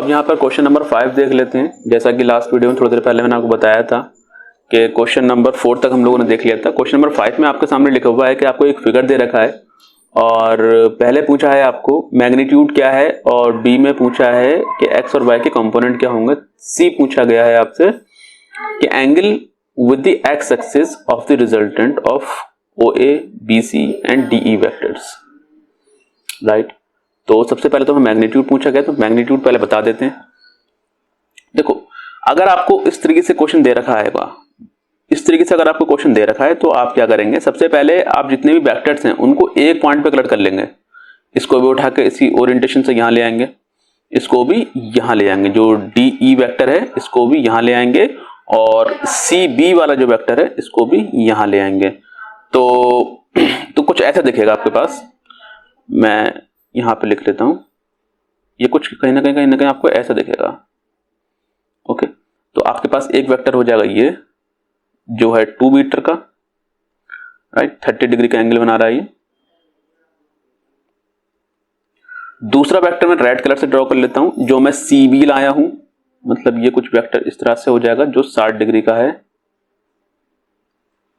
अब यहाँ पर क्वेश्चन नंबर 5 देख लेते हैं। जैसा कि लास्ट वीडियो में थोड़ी देर पहले मैंने आपको बताया था कि क्वेश्चन नंबर 4 तक हम लोगों ने देख लिया था। क्वेश्चन नंबर 5 में आपके सामने लिखा हुआ है कि आपको एक फिगर दे रखा है और पहले पूछा है आपको मैग्नीट्यूड क्या है, और बी में पूछा है कि एक्स और वाई के कंपोनेंट क्या होंगे, सी पूछा गया है आपसे कि angle with the X axis of the resultant of OA, BC and DE vectors, right. तो सबसे पहले तो हमें मैग्नीट्यूड पूछा गया, तो मैग्नीट्यूड पहले बता देते हैं। देखो, अगर आपको इस तरीके से क्वेश्चन दे रखा है, इस तरीके से अगर आपको क्वेश्चन दे रखा है तो आप क्या करेंगे, सबसे पहले आप जितने भी वेक्टर्स हैं उनको एक पॉइंट पे कलेक्ट कर लेंगे। इसको भी उठा के इसी ओरिएंटेशन से यहाँ ले आएंगे, इसको भी यहाँ ले आएंगे, जो DE वेक्टर है इसको भी यहाँ ले आएंगे, और CB वाला जो वेक्टर है इसको भी यहाँ ले आएंगे। तो कुछ ऐसा दिखेगा आपके पास, मैं यहाँ पे लिख लेता हूँ। ये कुछ कहीं ना कहीं आपको ऐसा दिखेगा। ओके, तो आपके पास एक वेक्टर हो जाएगा ये जो है 2 मीटर का, राइट, 30 डिग्री का एंगल बना रहा है ये। दूसरा वेक्टर मैं रेड कलर से ड्रॉ कर लेता हूं, जो मैं CB लाया हूं, मतलब ये कुछ वेक्टर इस तरह से हो जाएगा जो 60 डिग्री का है,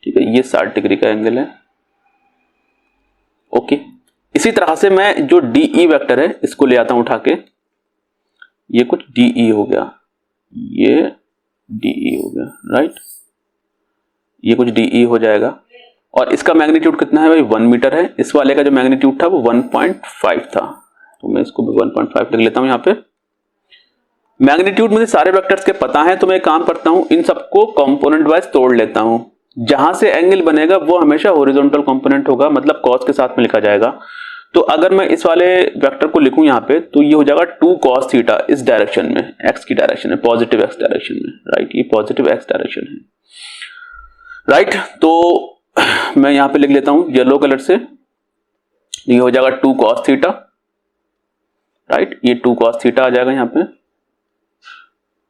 ठीक है, ये 60 डिग्री का एंगल है। ओके, इसी तरह से मैं जो DE वेक्टर है इसको ले आता हूं उठा के, ये कुछ DE हो गया, ये DE हो गया, राइट, ये कुछ DE हो जाएगा। और इसका मैग्नीट्यूड कितना है भाई, 1 मीटर है। इस वाले का जो मैग्नीट्यूड था वो 1.5 था, तो मैं इसको भी 1.5 लिख लेता हूं यहाँ पे। मैग्नीट्यूड मुझे सारे वेक्टर्स के पता है, तो मैं एक काम करता हूं, इन सबको कंपोनेंट वाइज तोड़ लेता हूं। जहां से एंगल बनेगा वो हमेशा हॉरिजॉन्टल कंपोनेंट होगा, मतलब कॉस के साथ में लिखा जाएगा। तो अगर मैं इस वाले वेक्टर को लिखूं यहाँ पे, तो ये हो जाएगा 2 cos थीटा इस डायरेक्शन में, एक्स की डायरेक्शन में, पॉजिटिव एक्स डायरेक्शन में, राइट, ये पॉजिटिव एक्स डायरेक्शन है, राइट। तो मैं यहाँ पे लिख लेता हूं येलो कलर से, ये हो जाएगा 2 cos थीटा, राइट, ये 2 cos थीटा आ जाएगा यहाँ पे,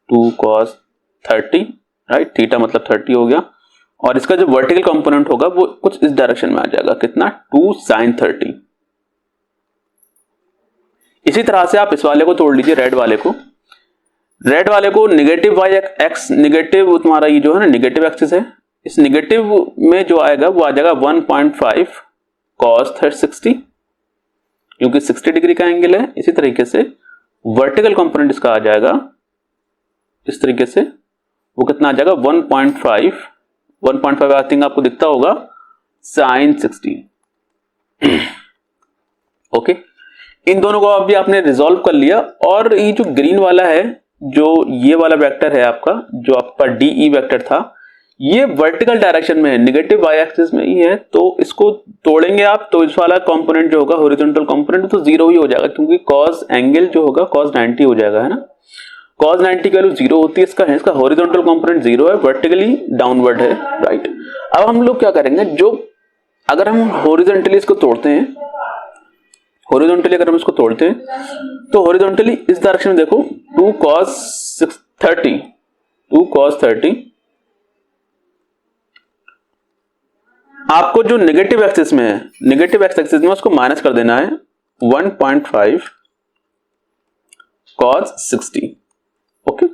2 cos 30, राइट, थीटा मतलब 30 हो गया। और इसका जो वर्टिकल कंपोनेंट होगा वो कुछ इस डायरेक्शन में आ जाएगा, कितना, 2 sin 30। इसी तरह से आप इस वाले को तोड़ लीजिए, रेड वाले को निगेटिव वाई एक्स, निगेटिव तुम्हारा ये जो है ना निगेटिव एक्सिस है, इस निगेटिव में जो आएगा वो आ जाएगा 1.5 cos 60, क्योंकि 60 डिग्री का एंगल है। इसी तरीके से वर्टिकल कंपोनेंट इसका आ जाएगा इस तरीके से, वो कितना आ जाएगा 1.5 आई थिंक आपको दिखता होगा, sin 60। ओके, इन दोनों को अभी आपने रिजॉल्व कर लिया। और ये जो ग्रीन वाला है, जो ये वाला वेक्टर है आपका, जो आपका DE वेक्टर था, ये वर्टिकल डायरेक्शन में है, नेगेटिव वाई एक्सिस में ही है, तो इसको तोड़ेंगे आप, तो इस वाला कंपोनेंट जो होगा हॉरिजॉन्टल कंपोनेंट तो 0 ही हो जाएगा, क्योंकि cos एंगल जो होगा cos 90 हो जाएगा, है ना। cos 90 की वैल्यू 0 होती है, इसका हॉरिजॉन्टल कंपोनेंट 0 है, वर्टिकली डाउनवर्ड है, राइट। अब हम लोग क्या करेंगे, जो अगर हम हॉरिजॉन्टली इसको तोड़ते हैं, हॉरिजॉन्टली अगर हम इसको तोड़ते हैं तो हॉरिजॉन्टली इस डायरेक्शन में देखो, 2 cos 30, आपको जो नेगेटिव एक्सिस में है, नेगेटिव एक्स एक्सिस में उसको माइनस कर देना है 1.5 cos 60। ओके,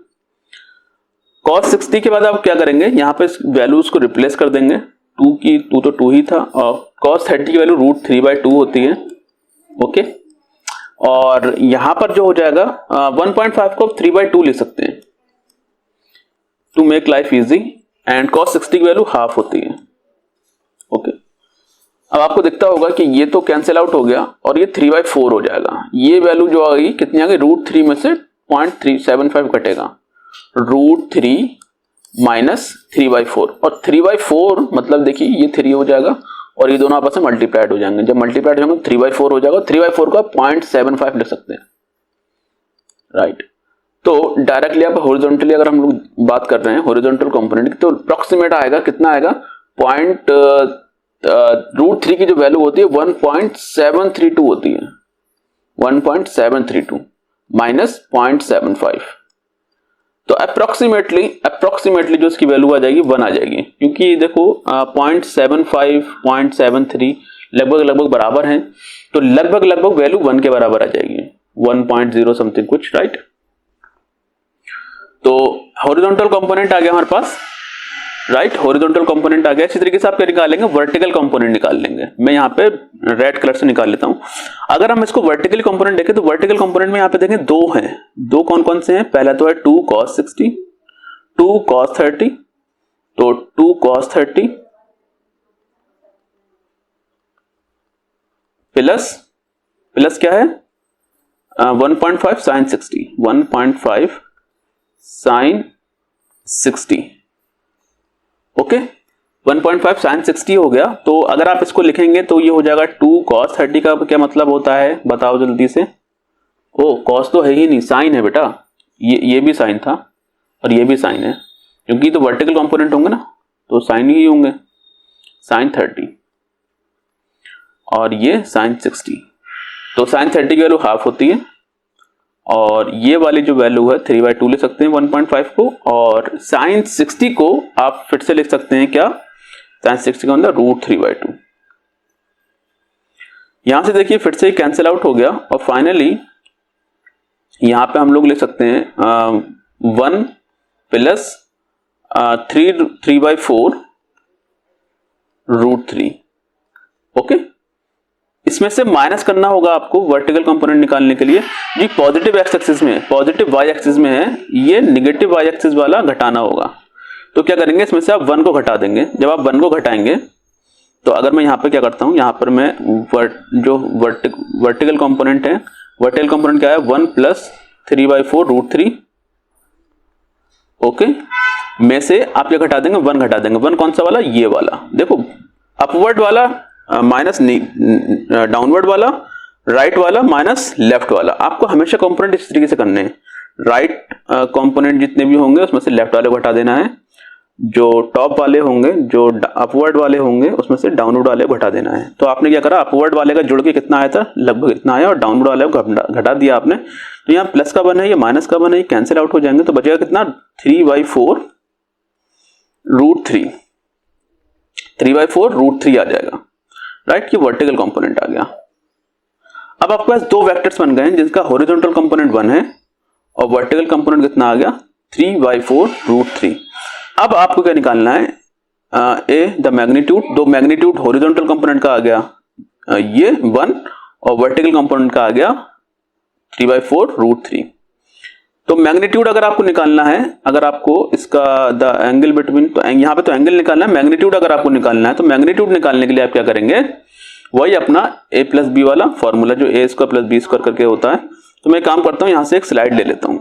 cos 60 के बाद आप क्या करेंगे, यहां पे वैल्यूज को रिप्लेस कर देंगे, 2 तो 2 ही था, और cos 30 की वैल्यू √3/2 होती है। ओके, और यहां पर जो हो जाएगा 1.5 को 3/2 लिख सकते हैं to make life easy, and cos 60 की वैल्यू हाफ होती है। ओके, अब आपको दिखता होगा कि ये तो कैंसिल आउट हो गया और ये 3/4 हो जाएगा। ये वैल्यू जो आ गई कितनी आ गई, √3 में से 0.375 कटेगा, √3 माइनस 3/4, और 3/4 मतलब देखिए ये 3 हो जाएगा और ये दोनों आपस में मल्टीप्लाइड हो जाएंगे। जब मल्टीप्लाइड हो जाएंगे 3/4 हो जाएगा, 3/4 का 0.75 लिख सकते हैं, राइट। तो डायरेक्टली आप हॉरिजॉन्टली अगर हम लोग बात कर रहे हैं हॉरिजॉन्टल कंपोनेंट की, तो अप्रोक्सीमेट आएगा, कितना आएगा, √3 की जो वैल्यू होती है 1.732 होती है, 1.732 माइनस 0.75, तो अप्रोक्सीमेटली जो इसकी वैल्यू आ जाएगी 1 आ जाएगी, क्योंकि देखो 0.75 0.73 लगभग बराबर हैं, तो लगभग वैल्यू 1 के बराबर आ जाएगी, 1.0 समथिंग कुछ, राइट। तो हॉरिजॉन्टल कंपोनेंट आ गया हमारे पास, राइट, हॉरिजॉन्टल कंपोनेंट आ गया। इसी तरीके से आप क्या निकालेंगे, वर्टिकल कंपोनेंट निकाल लेंगे। मैं यहाँ पे रेड कलर से निकाल लेता हूं। अगर हम इसको वर्टिकल कंपोनेंट देखें तो वर्टिकल कंपोनेंट में यहाँ पे देखें दो हैं। दो कौन कौन से हैं, पहला तो है 2 cos 60, 2 cos 30, तो 2 cos 30 प्लस क्या है 1.5 sin 60, 1.5 sin 60, ओके 1.5 sin 60 हो गया। तो अगर आप इसको लिखेंगे तो ये हो जाएगा 2 cos 30 का क्या मतलब होता है, बताओ जल्दी से। ओ cos तो है ही नहीं, साइन है बेटा, ये भी साइन था और ये भी साइन है, क्योंकि तो वर्टिकल कंपोनेंट होंगे ना, तो साइन ही होंगे, sin 30 और ये sin 60। तो sin 30 की वैल्यू हाफ होती है और ये वाली जो वैल्यू है 3/2 ले सकते हैं 1.5 को, और sin 60 को आप फिर से लिख सकते हैं क्या, sin 60 का मतलब √3/2। यहां से देखिए फिर से कैंसिल आउट हो गया और फाइनली यहां पे हम लोग लिख सकते हैं 1 प्लस 3/4 √3, ओके। इसमें से माइनस करना होगा आपको वर्टिकल कंपोनेंट निकालने के लिए। ये पॉजिटिव एक्स एक्सिस में है, पॉजिटिव वाई एक्सिस में है, ये निगेटिव वाई एक्सिस वाला घटाना होगा। तो क्या करेंगे, इसमें से आप 1 को घटा देंगे। जब आप 1 को घटाएंगे तो अगर मैं यहाँ पे क्या करता हूँ, यहाँ पर मैं जो वर्टिकल कंपोनेंट है, वर्टिकल कंपोनेंट क्या है 1 प्लस 3/4 √3, ओके, में से आप क्या घटा देंगे, 1 घटा देंगे। 1 कौन सा वाला, ये वाला, देखो अपवर्ड वाला माइनस डाउनवर्ड वाला, राइट वाला माइनस लेफ्ट वाला। आपको हमेशा कंपोनेंट इस तरीके से करने हैं, राइट कंपोनेंट जितने भी होंगे उसमें से लेफ्ट वाले को हटा देना है, जो टॉप वाले होंगे, जो अपवर्ड वाले होंगे उसमें से डाउनवर्ड वाले को घटा देना है। तो आपने क्या करा, अपवर्ड वाले का जुड़ के कितना आया था, लगभग इतना आया, और डाउनवर्ड वाले को घटा दिया आपने। तो यहाँ प्लस का 1 है, ये माइनस का 1 है, कैंसिल आउट हो जाएंगे, तो बचेगा कितना 3/4 √3, 3/4 √3 आ जाएगा, राइट। ये वर्टिकल कंपोनेंट आ गया। अब आपके पास दो वेक्टर्स बन गए हैं जिनका हॉरिजॉन्टल कंपोनेंट 1 है और वर्टिकल कंपोनेंट कितना आ गया 3/4 √3। अब आपको क्या निकालना है, द मैग्नीट्यूड, दो मैग्नीट्यूड हॉरिजॉन्टल कंपोनेंट का आ गया ये 1 और वर्टिकल कंपोनेंट का आ गया 3/4 √3। तो मैग्नीट्यूड अगर आपको निकालना है, अगर आपको इसका द एंगल बिटवीन, तो यहाँ पे तो एंगल निकालना है, मैग्नीट्यूड अगर आपको निकालना है तो मैग्नीट्यूड निकालने के लिए आप क्या करेंगे, वही अपना a प्लस बी वाला फॉर्मूला जो a square plus B square करके होता है। तो मैं काम करता हूं, यहां से एक स्लाइड ले लेता हूं।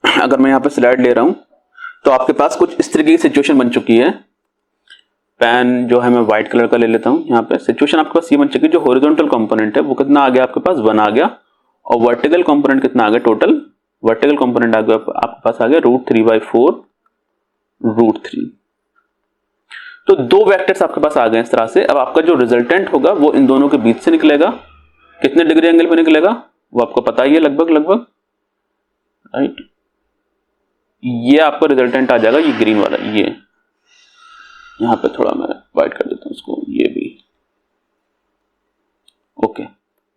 अगर मैं यहां पे स्लाइड ले रहा हूं तो आपके पास कुछ इस तरीके की सिचुएशन बन चुकी है। पेन जो है मैं व्हाइट कलर का ले लेता हूं। यहाँ पे सिचुएशन आपके पास ये बन चुकी है, जो हॉरिजॉन्टल कंपोनेंट है वो कितना आ गया आपके पास 1 आ गया, और वर्टिकल कंपोनेंट कितना आ गया, टोटल वर्टिकल कंपोनेंट आ गया आपके पास आ गया √3/4 √3। तो दो वेक्टर्स आपके पास आ गए इस तरह से। अब आपका जो रिजल्टेंट होगा वो इन दोनों के बीच से निकलेगा, कितने डिग्री एंगल पे निकलेगा वो आपको पता ही है, लगभग, राइट। ये आपका रिजल्टेंट आ जाएगा, ये ग्रीन वाला, ये यहां पे थोड़ा मैं व्हाइट कर देता हूं इसको, ये भी ओके।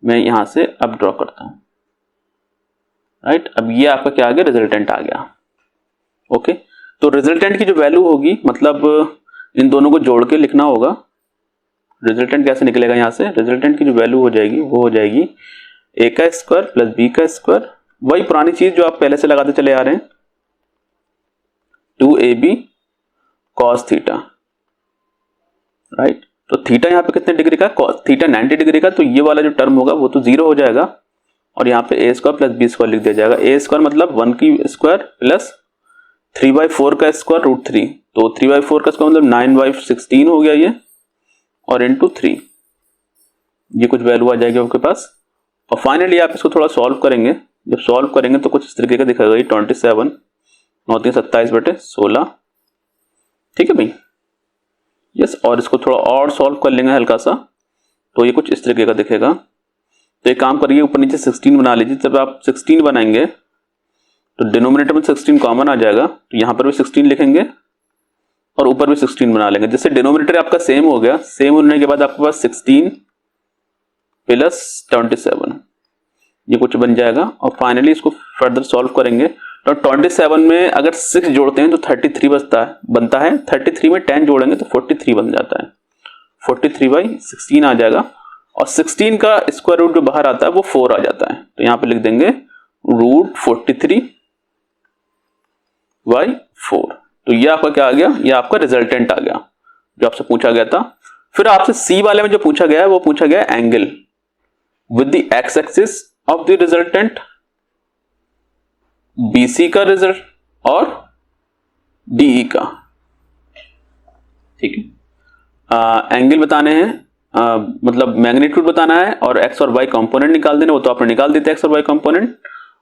मैं यहां से अब ड्रॉ करता हूं, राइट। अब ये आपका क्या आ गया, रिजल्टेंट आ गया, ओके। तो रिजल्टेंट की जो वैल्यू होगी, मतलब इन दोनों को जोड़ के लिखना होगा। रिजल्टेंट कैसे निकलेगा, यहां से रिजल्टेंट की जो वैल्यू हो जाएगी वो हो जाएगी a का स्क्वायर प्लस b का स्क्वायर, वही पुरानी चीज जो आप पहले से लगाते चले आ रहे हैं, 2ab cos थीटा, राइट। तो थीटा यहाँ पे कितने डिग्री का, थीटा 90 डिग्री का, तो ये वाला जो टर्म होगा वो तो 0 हो जाएगा, और यहाँ पे a square plus b square लिख दिया जाएगा। a स्क्वायर मतलब 1 की स्क्वायर प्लस 3/4 का स्क्वायर √3, तो 3/4 का स्क्वायर मतलब 9/16 हो गया ये, और इंटू 3, ये कुछ वैल्यू आ जाएगी आपके पास। और फाइनली आप इसको थोड़ा सॉल्व करेंगे, जब सॉल्व करेंगे तो कुछ इस तरीके का दिखेगा, ये 27 9 3 27/16, ठीक है भाई, यस। और इसको थोड़ा और सॉल्व कर लेंगे हल्का सा, तो ये कुछ इस तरीके का दिखेगा। तो एक काम करिए, ऊपर नीचे 16 बना लीजिए। जब आप 16 बनाएंगे तो डिनोमिनेटर में 16 कॉमन आ जाएगा, तो यहाँ पर भी 16 लिखेंगे और ऊपर भी 16 बना लेंगे। जैसे डिनोमिनेटर आपका सेम हो गया, सेम होने के बाद आपके पास 16 प्लस 27, ये कुछ बन जाएगा और फाइनली इसको फर्दर सॉल्व करेंगे तो 27 में अगर 6 जोड़ते हैं तो 33 बनता है 33 में 10 जोड़ेंगे तो 43 बन जाता है। 43/16 आ जाएगा और 16 का स्क्वायर रूट जो बाहर आता है वो 4 आ जाता है। तो यहाँ पे लिख देंगे √43/4। तो ये आपका क्या आ गया, ये आपका रिजल्टेंट आ गया जो आपसे पूछा गया था। फिर आपसे सी वाले में जो पूछा गया है वो पूछा गया है angle with the X axis of the resultant, BC का रिजल्ट और डीई का। ठीक है, एंगल बताने हैं, मतलब मैग्नीट्यूड बताना है और एक्स और वाई कंपोनेंट निकाल देने, वो तो आपने निकाल देते एक्स और वाई कंपोनेंट,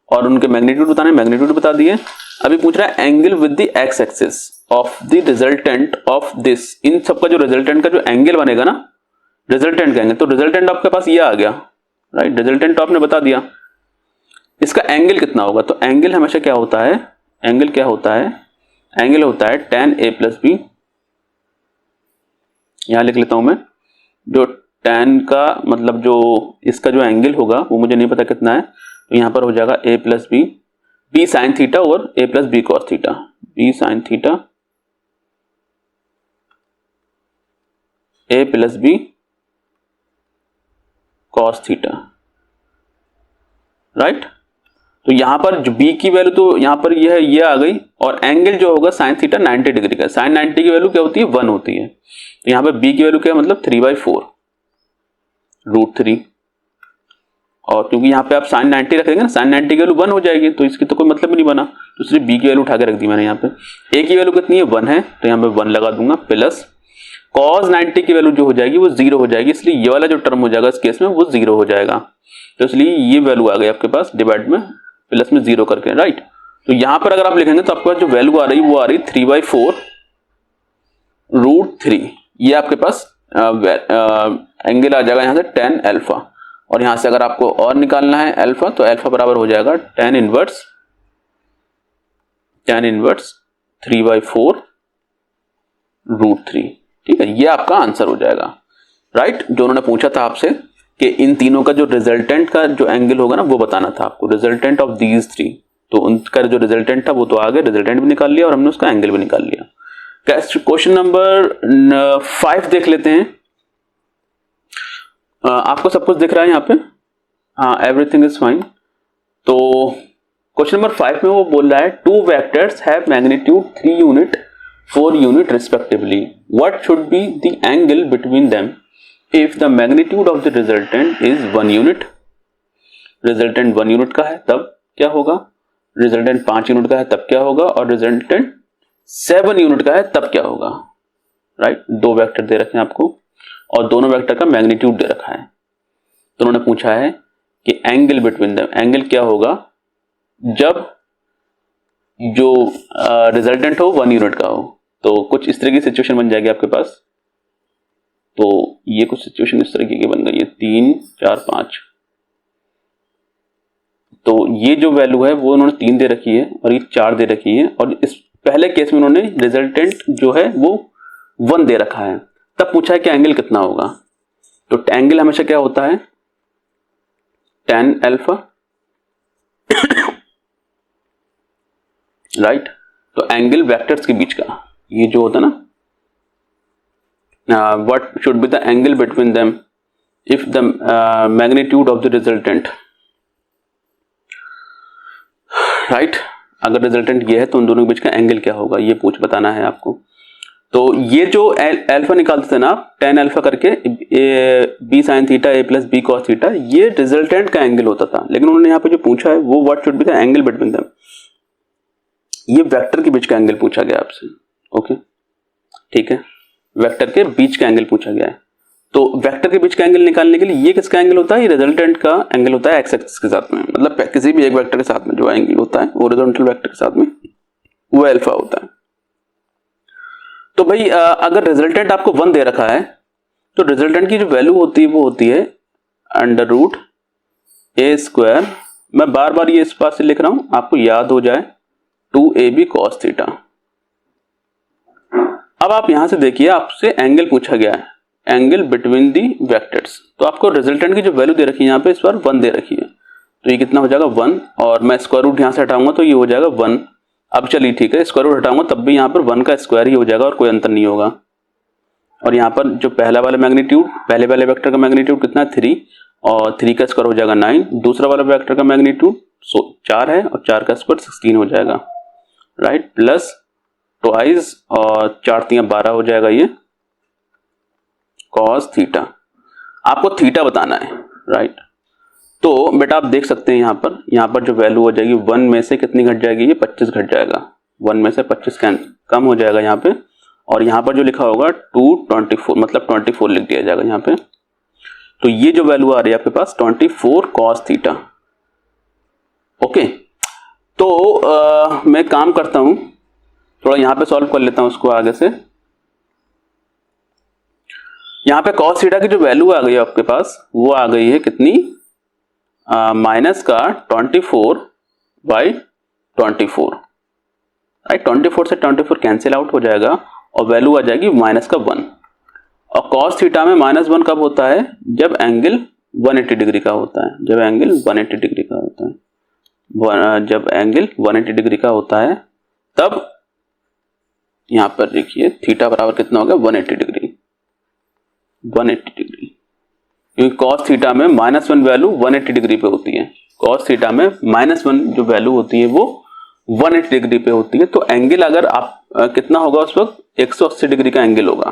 और उनके मैग्नीट्यूड बताने, मैग्नीट्यूड बता दिए। अभी पूछ रहा है angle with the X axis of the resultant of this. इन सबका जो रिजल्टेंट का जो एंगल बनेगा ना, रिजल्टेंट का एंगल, तो रिजल्टेंट आपके पास ये आ गया, राइट। रिजल्टेंट तो आपने बता दिया, इसका एंगल कितना होगा। तो एंगल हमेशा क्या होता है, एंगल क्या होता है, एंगल होता है tan a + b। यहां लिख लेता हूं मैं, जो tan का मतलब जो इसका जो एंगल होगा वो मुझे नहीं पता कितना है, तो यहां पर हो जाएगा a + b, b sin theta और a + b cos theta, b sin theta a + b cos theta, right. तो यहां पर जो b की वैल्यू तो यहां पर ये आ गई, और एंगल जो होगा sin थीटा 90 डिग्री का, sin 90 की वैल्यू क्या होती है, 1 होती है। तो यहां पर b की वैल्यू क्या है, मतलब 3/4 √3, और क्योंकि यहाँ पे आप sin 90 रख देंगे ना, sin 90 की वैल्यू 1 हो जाएगी, तो इसकी तो कोई मतलब ही नहीं बना, तो सिर्फ b की वैल्यू उठा के रख दी मैंने। यहाँ पे a की वैल्यू कितनी है, 1 है, तो यहाँ पे 1 लगा दूंगा, प्लस cos 90 की वैल्यू जो हो जाएगी वो 0 हो जाएगी, इसलिए ये वाला जो टर्म हो जाएगा इस केस में वो 0 हो जाएगा। तो इसलिए ये वैल्यू आ गई आपके पास डिवाइड में प्लस में 0 करके, राइट। तो यहाँ पर अगर आप लिखेंगे तो आपके पास जो वैल्यू आ रही है वो आ रही 3/4 √3। ये आपके पास एंगल आ जाएगा यहाँ से tan अल्फा, और यहां से अगर आपको और निकालना है अल्फा, तो अल्फा बराबर हो जाएगा tan इनवर्स 3/4 √3। ठीक है, ये आपका आंसर हो जाएगा, राइट। जो उन्होंने पूछा था आपसे कि इन तीनों का जो रिजल्टेंट का जो एंगल होगा ना वो बताना था आपको, रिजल्टेंट ऑफ दीज 3। तो उनका जो रिजल्टेंट था वो तो आ गया, रिजल्टेंट भी निकाल लिया और हमने उसका एंगल भी निकाल लिया। क्वेश्चन नंबर 5 देख लेते हैं। आपको सब कुछ दिख रहा है यहाँ पे, हाँ, एवरीथिंग इज फाइन। तो क्वेश्चन नंबर 5 में वो बोल रहा है 2 vectors have magnitude 3 unit 4 unit respectively, what should be the angle between them if the magnitude of the resultant is 1 unit. Resultant 1 unit का है तब क्या होगा, रिजल्टेंट 5 यूनिट का है तब क्या होगा, और रिजल्टेंट 7 यूनिट का है तब क्या होगा, राइट। 2 वेक्टर दे रखे हैं आपको और दोनों वेक्टर का मैग्नीट्यूड दे रखा है। तो उन्होंने पूछा है कि एंगल बिटवीन देम, एंगल क्या होगा जब जो रिजल्टेंट हो 1 यूनिट का हो। तो कुछ इस तरह की सिचुएशन बन जाएगी आपके पास। तो ये कुछ सिचुएशन इस तरीके की बन गई है, 3 4 5। तो ये जो वैल्यू है वो उन्होंने 3 दे रखी है और ये 4 दे रखी है, और इस पहले केस में उन्होंने रिजल्टेंट जो है वो 1 दे रखा है। तब पूछा है कि एंगल कितना होगा। तो एंगल हमेशा क्या होता है, tan अल्फा, राइट। तो एंगल वेक्टर्स के बीच का ये जो होता है ना, what should be the angle between them if the magnitude of the resultant, right. अगर रिजल्टेंट ये है तो उन दोनों के बीच का एंगल क्या होगा, ये बताना है आपको। तो ये जो अल्फा निकालते थे ना tan अल्फा करके, b sin theta a + b cos theta, ये रिजल्टेंट का एंगल होता था। लेकिन उन्होंने यहाँ पे जो पूछा है वो what should be the angle between them, ये वेक्टर के बीच का एंगल पूछा गया आपसे। ओके, ठीक है, वेक्टर के बीच का एंगल पूछा गया है। तो वेक्टर के बीच का एंगल निकालने के लिए ये किसका एंगल होता है, ये रिजल्टेंट का एंगल होता है एक्स एक्सिस के साथ में, मतलब किसी भी एक वेक्टर के साथ में जो एंगल होता है हॉरिजॉन्टल वेक्टर के साथ में वो अल्फा होता है। तो भाई अगर रिजल्टेंट आपको 1 दे रखा है तो रिजल्टेंट की जो वैल्यू होती है वो होती है √a²। मैं बार बार ये इस पास से लिख रहा हूं, आपको याद हो जाए, 2ab cos थीटा। अब आप यहां से देखिए, आपसे एंगल पूछा गया है, एंगल बिटवीन दी वेक्टर्स। तो आपको रिजल्टेंट की जो वैल्यू दे रखी है यहाँ पे इस बार 1 दे रखी है। तो ये कितना हो जाएगा 1, और मैं स्क्वायर रूट यहाँ से हटाऊंगा तो ये हो जाएगा 1। अब चलिए ठीक है, स्क्वायर रूट हटाऊंगा तब भी यहाँ पर 1 का स्क्वायर ही हो जाएगा और कोई अंतर नहीं होगा। और यहाँ पर जो पहला वाला मैग्नीट्यूड, पहले वाले वेक्टर का मैग्नीट्यूड कितना है 3, और 3 का स्क्वायर हो जाएगा 9। दूसरा वाला वेक्टर का मैग्नीट्यूड 4 है और 4 का स्क्वायर 16 हो जाएगा, राइट, प्लस ट्वाइस और 4 3 12 हो जाएगा ये कॉस थीटा। आपको थीटा बताना है, राइट। तो बेटा आप देख सकते हैं यहाँ पर जो वैल्यू हो जाएगी 1 में से कितनी घट जाएगी, ये 25 घट जाएगा, 1 में से 25 कम हो जाएगा यहाँ पे। और यहाँ पर जो लिखा होगा 224 मतलब 24 लिख दिया जाएगा यहाँ पे। तो ये जो वैल्यू आ रही है आपके पास 24 कॉस थीटा। ओके, तो मैं काम करता हूं, थोड़ा यहाँ पे सॉल्व कर लेता हूं उसको आगे से। यहाँ पे कॉस थीटा की जो वैल्यू आ गई है आपके पास वो आ गई है कितनी, माइनस का 24/24, राइट। 24 से 24 कैंसिल आउट हो जाएगा और वैल्यू आ जाएगी माइनस का 1। और कॉस थीटा में -1 कब होता है, जब एंगल 180 डिग्री का होता है, जब एंगल 180 डिग्री का होता है, जब एंगल 180 डिग्री का होता है तब यहां पर देखिए थीटा बराबर कितना होगा 180 डिग्री, 180 डिग्री, क्योंकि कॉस थीटा में -1 वैल्यू 180 डिग्री पे होती है। कॉस थीटा में -1 जो वैल्यू होती है वो 180 डिग्री पे होती है। तो एंगल अगर आप कितना होगा उस वक्त 180 डिग्री का एंगल होगा,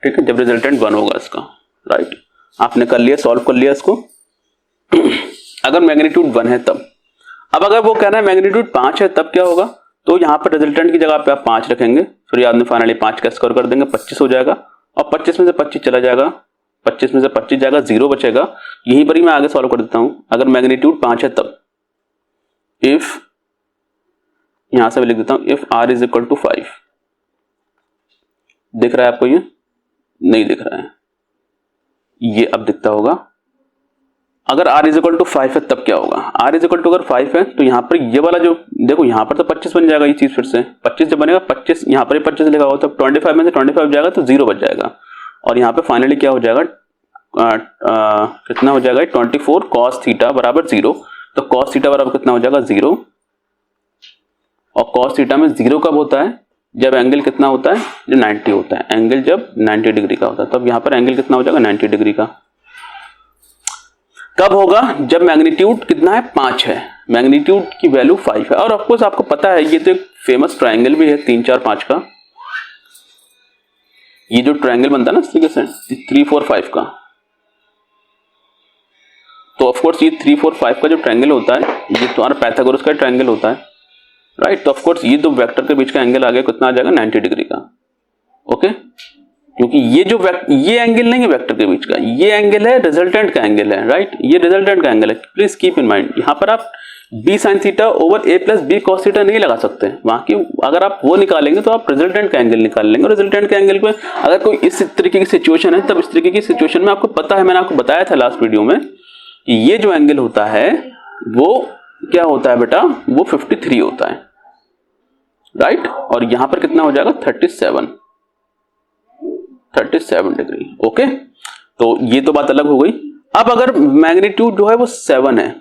ठीक है, जब रिजल्टेंट 1 होगा इसका, राइट। आपने कर लिया, सॉल्व कर लिया इसको। अगर मैग्नीट्यूड 1 है तब, अब अगर वो कहना है मैग्नीट्यूड 5 है तब क्या होगा, तो यहाँ पर रिजल्टेंट की जगह पे आप 5 रखेंगे, फिर याद में फाइनली 5 का स्क्वायर कर देंगे, 25 हो जाएगा, और 25 में से 25 चला जाएगा, 25 में से 25 जाएगा, 0 बचेगा। यहीं पर ही मैं आगे सॉल्व कर देता हूं। अगर मैग्नीट्यूड 5 है तब इफ, यहां से मैं लिख देता हूं, if r is equal to 5, दिख रहा है आपको, ये नहीं दिख रहा है, ये अब दिखता होगा। अगर r इज इक्वल टू 5 है तब क्या होगा, r इज इक्वल टू अगर 5 है तो यहाँ पर ये वाला जो देखो यहाँ पर तो 25 बन जाएगा, ये चीज फिर से 25 जब बनेगा, 25 यहाँ पर 25 लिखा होगा, तो 25 में से 25 जाएगा तो 0 बच जाएगा। और यहाँ पे फाइनली क्या हो जाएगा, कितना हो जाएगा 24 कॉस थीटा बराबर 0। तो कॉस थीटा बराबर कितना हो जाएगा 0, और कॉस थीटा में 0 कब होता है, जब एंगल कितना होता है, जो 90 होता है, एंगल जब 90 डिग्री का होता है। तब यहाँ पर एंगल कितना हो जाएगा 90 डिग्री का। कब होगा, जब मैग्नीट्यूड कितना है 5 है, मैग्नीट्यूड की वैल्यू 5 है। और ऑफकोर्स आपको पता है ये तो एक फेमस ट्रायंगल भी है 3 4 5 का, ये जो ट्रायंगल बनता है ना इस तरीके से 3 4 5 का, तो ऑफकोर्स ये 3 4 5 का जो ट्रायंगल होता है ये तुम्हारा पाइथागोरस का ट्रायंगल होता है, राइट। तो ऑफकोर्स ये दो वेक्टर के बीच का एंगल आ गया, कितना आ जाएगा 90 डिग्री का, ओके। क्योंकि ये जो ये एंगल नहीं है वेक्टर के बीच का, ये एंगल है रिजल्टेंट का एंगल है, राइट, ये रिजल्टेंट का एंगल है। प्लीज कीप इन माइंड, यहाँ पर आप b sin theta over a plus b cos theta नहीं लगा सकते, वहां की अगर आप वो निकालेंगे तो आप रिजल्टेंट का एंगल निकाल लेंगे। रिजल्टेंट के एंगल पे अगर कोई इस तरीके की सिचुएशन है, तब इस तरीके की सिचुएशन में आपको पता है, मैंने आपको बताया था लास्ट वीडियो में कि ये जो एंगल होता है वो क्या होता है बेटा, वो 53 होता है, राइट। और यहां पर कितना हो जाएगा 37 डिग्री, ओके। तो ये तो बात अलग हो गई। अब अगर मैग्नीट्यूड जो है वो 7 है,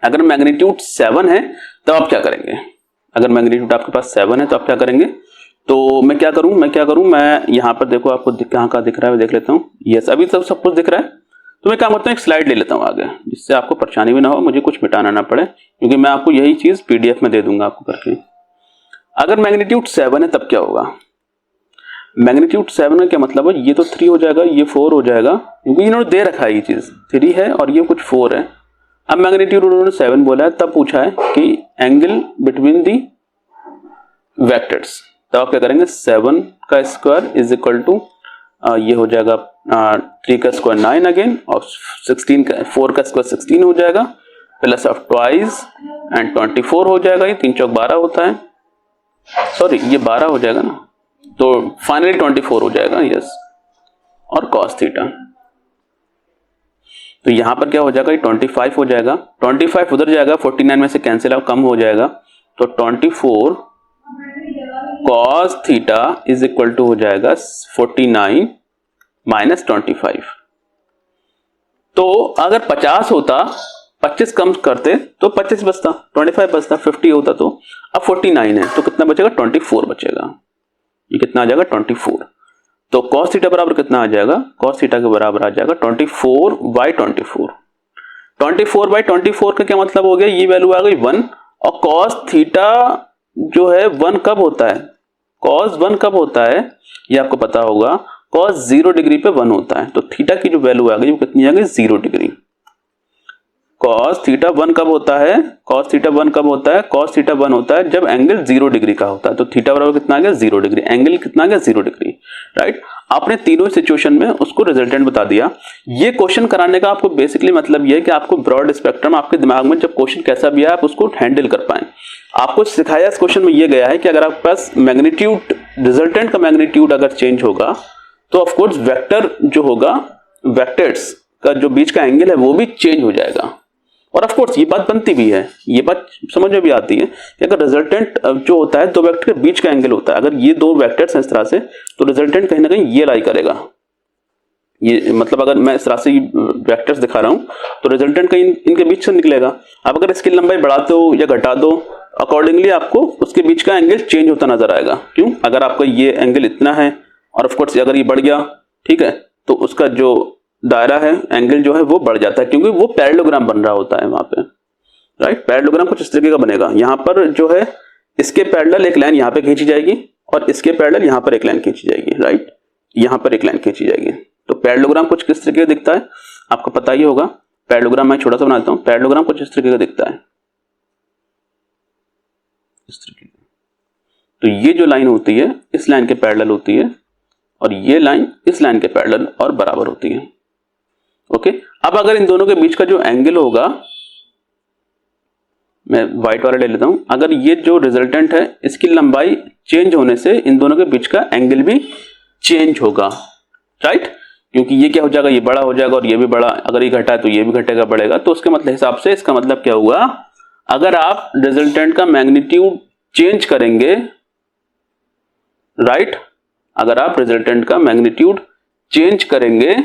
अगर मैग्नीट्यूड 7 है तो आप क्या करेंगे, अगर मैग्नीट्यूड आपके पास 7 है तो आप क्या करेंगे, तो मैं क्या करूं, मैं यहां पर देखो आपको कहां का दिख रहा है, देख लेता हूं। यस, अभी तो सब कुछ दिख रहा है। तो मैं क्या करता हूं, एक स्लाइड ले लेता हूं आगे, जिससे आपको परेशानी भी ना हो, मुझे कुछ मिटाना ना पड़े, क्योंकि मैं आपको यही चीज पीडीएफ में दे दूंगा आपको करके। अगर मैग्नीट्यूड 7 है तब क्या होगा, मैग्नीट्यूड 7 का क्या मतलब है, ये तो 3 हो जाएगा, ये 4 हो जाएगा, क्योंकि इन्होंने दे रखा है ये चीज 3 है और ये कुछ 4 है। अब मैग्नीट्यूड उन्होंने 7 बोला है, तब पूछा है कि एंगल बिटवीन दी वेक्टर्स, तब आप क्या करेंगे 7 का स्क्वायर इज इक्वल टू ये हो जाएगा 3 का स्क्वायर 9 अगेन, और 16 का 4 का स्क्वायर 16 हो जाएगा, प्लस ऑफ ट्वाइस एंड 24 हो जाएगा, ये 3 चौक 12 होता है, सॉरी ये 12 हो जाएगा ना, तो फाइनली 24 हो जाएगा, यस। और cos थीटा, तो यहां पर क्या हो जाएगा, ये 25 हो जाएगा, 25 उधर जाएगा, 49 में से कैंसिल आउट कम हो जाएगा, तो 24 cos theta is equal to हो जाएगा 49 माइनस 25, तो अगर 50 होता, 25 कम करते तो 25 बचता, 25 बचता, 50 होता तो अब 49 है तो कितना बचेगा, 24 बचेगा। ये कितना आ जाएगा, 24। तो cos थीटा बराबर कितना आ जाएगा, cos थीटा के बराबर आ जाएगा 24/24। 24/24 का क्या मतलब हो गया, ये वैल्यू आ गई 1। और cos थीटा जो है 1 कब होता है, cos 1 कब होता है ये आपको पता होगा, cos 0 डिग्री पे 1 होता है। तो थीटा की जो वैल्यू आ गई वो कितनी आ गई, 0 डिग्री। cos थीटा 1 कब होता है, cos थीटा 1 कब होता है, cos थीटा 1 होता है जब एंगल 0 डिग्री का होता है। तो थीटा बराबर कितना आ गया, 0 डिग्री, एंगल कितना आ गया, 0 डिग्री, राइट। आपने तीनों सिचुएशन में उसको रिजल्टेंट बता दिया। ये क्वेश्चन कराने का आपको बेसिकली मतलब ये है कि आपको ब्रॉड स्पेक्ट्रम आपके दिमाग में जब क्वेश्चन कैसा भी है आप उसको हैंडल कर पाए। आपको सिखाया इस क्वेश्चन में ये गया है कि अगर आपके पास मैग्नीट्यूड, रिजल्टेंट का मैग्नीट्यूड अगर चेंज होगा तो ऑफकोर्स वेक्टर जो होगा, वेक्टर्स का जो बीच का एंगल है वो भी चेंज हो जाएगा। और ऑफ कोर्स ये बात बनती भी है, ये बात समझ में भी आती है कि अगर रिजल्टेंट जो होता है दो वेक्टर के बीच का एंगल होता है, अगर ये दो वेक्टर्स हैं इस तरह से तो रिजल्टेंट कहीं ना कहीं ये लाई करेगा। ये मतलब अगर मैं इस तरह से वेक्टर्स दिखा रहा हूं तो रिजल्टेंट कहीं इनके बीच से निकलेगा। अब अगर इसकी लंबाई बढ़ाते हो या घटा दो, अकॉर्डिंगली आपको उसके बीच का एंगल चेंज होता नजर आएगा। क्यों, अगर आपका ये एंगल इतना है और ऑफकोर्स अगर ये बढ़ गया, ठीक है, तो उसका जो दायरा है, एंगल जो है वो बढ़ जाता है क्योंकि वो पैरेललोग्राम बन रहा होता है वहां पे, राइट। पैरेललोग्राम कुछ इस तरीके का बनेगा, यहाँ पर जो है इसके पैरेलल एक लाइन यहाँ पे खींची जाएगी और इसके पैरेलल यहाँ पर एक लाइन खींची जाएगी, राइट, यहाँ पर एक लाइन खींची जाएगी। तो पैरेललोग्राम कुछ किस तरीके का दिखता है आपको पता ही होगा। पैरेललोग्राम मैं छोटा सा बनाता हूँ, पैरेललोग्राम कुछ इस तरीके का दिखता है, इस तरीके का। तो ये जो लाइन होती है इस लाइन के पैरेलल होती है और ये लाइन इस लाइन के पैरेलल और बराबर होती है, ओके। अब अगर इन दोनों के बीच का जो एंगल होगा, मैं व्हाइट वाला ले लेता हूं, अगर ये जो रिजल्टेंट है इसकी लंबाई चेंज होने से इन दोनों के बीच का एंगल भी चेंज होगा, राइट। क्योंकि ये क्या हो जाएगा, ये बड़ा हो जाएगा और ये भी बड़ा, अगर ये घटा है तो ये भी घटेगा, बढ़ेगा। तो उसके मतलब हिसाब से इसका मतलब क्या हुआ, अगर आप रिजल्टेंट का मैग्नीट्यूड चेंज करेंगे, राइट, अगर आप रिजल्टेंट का मैग्नीट्यूड चेंज करेंगे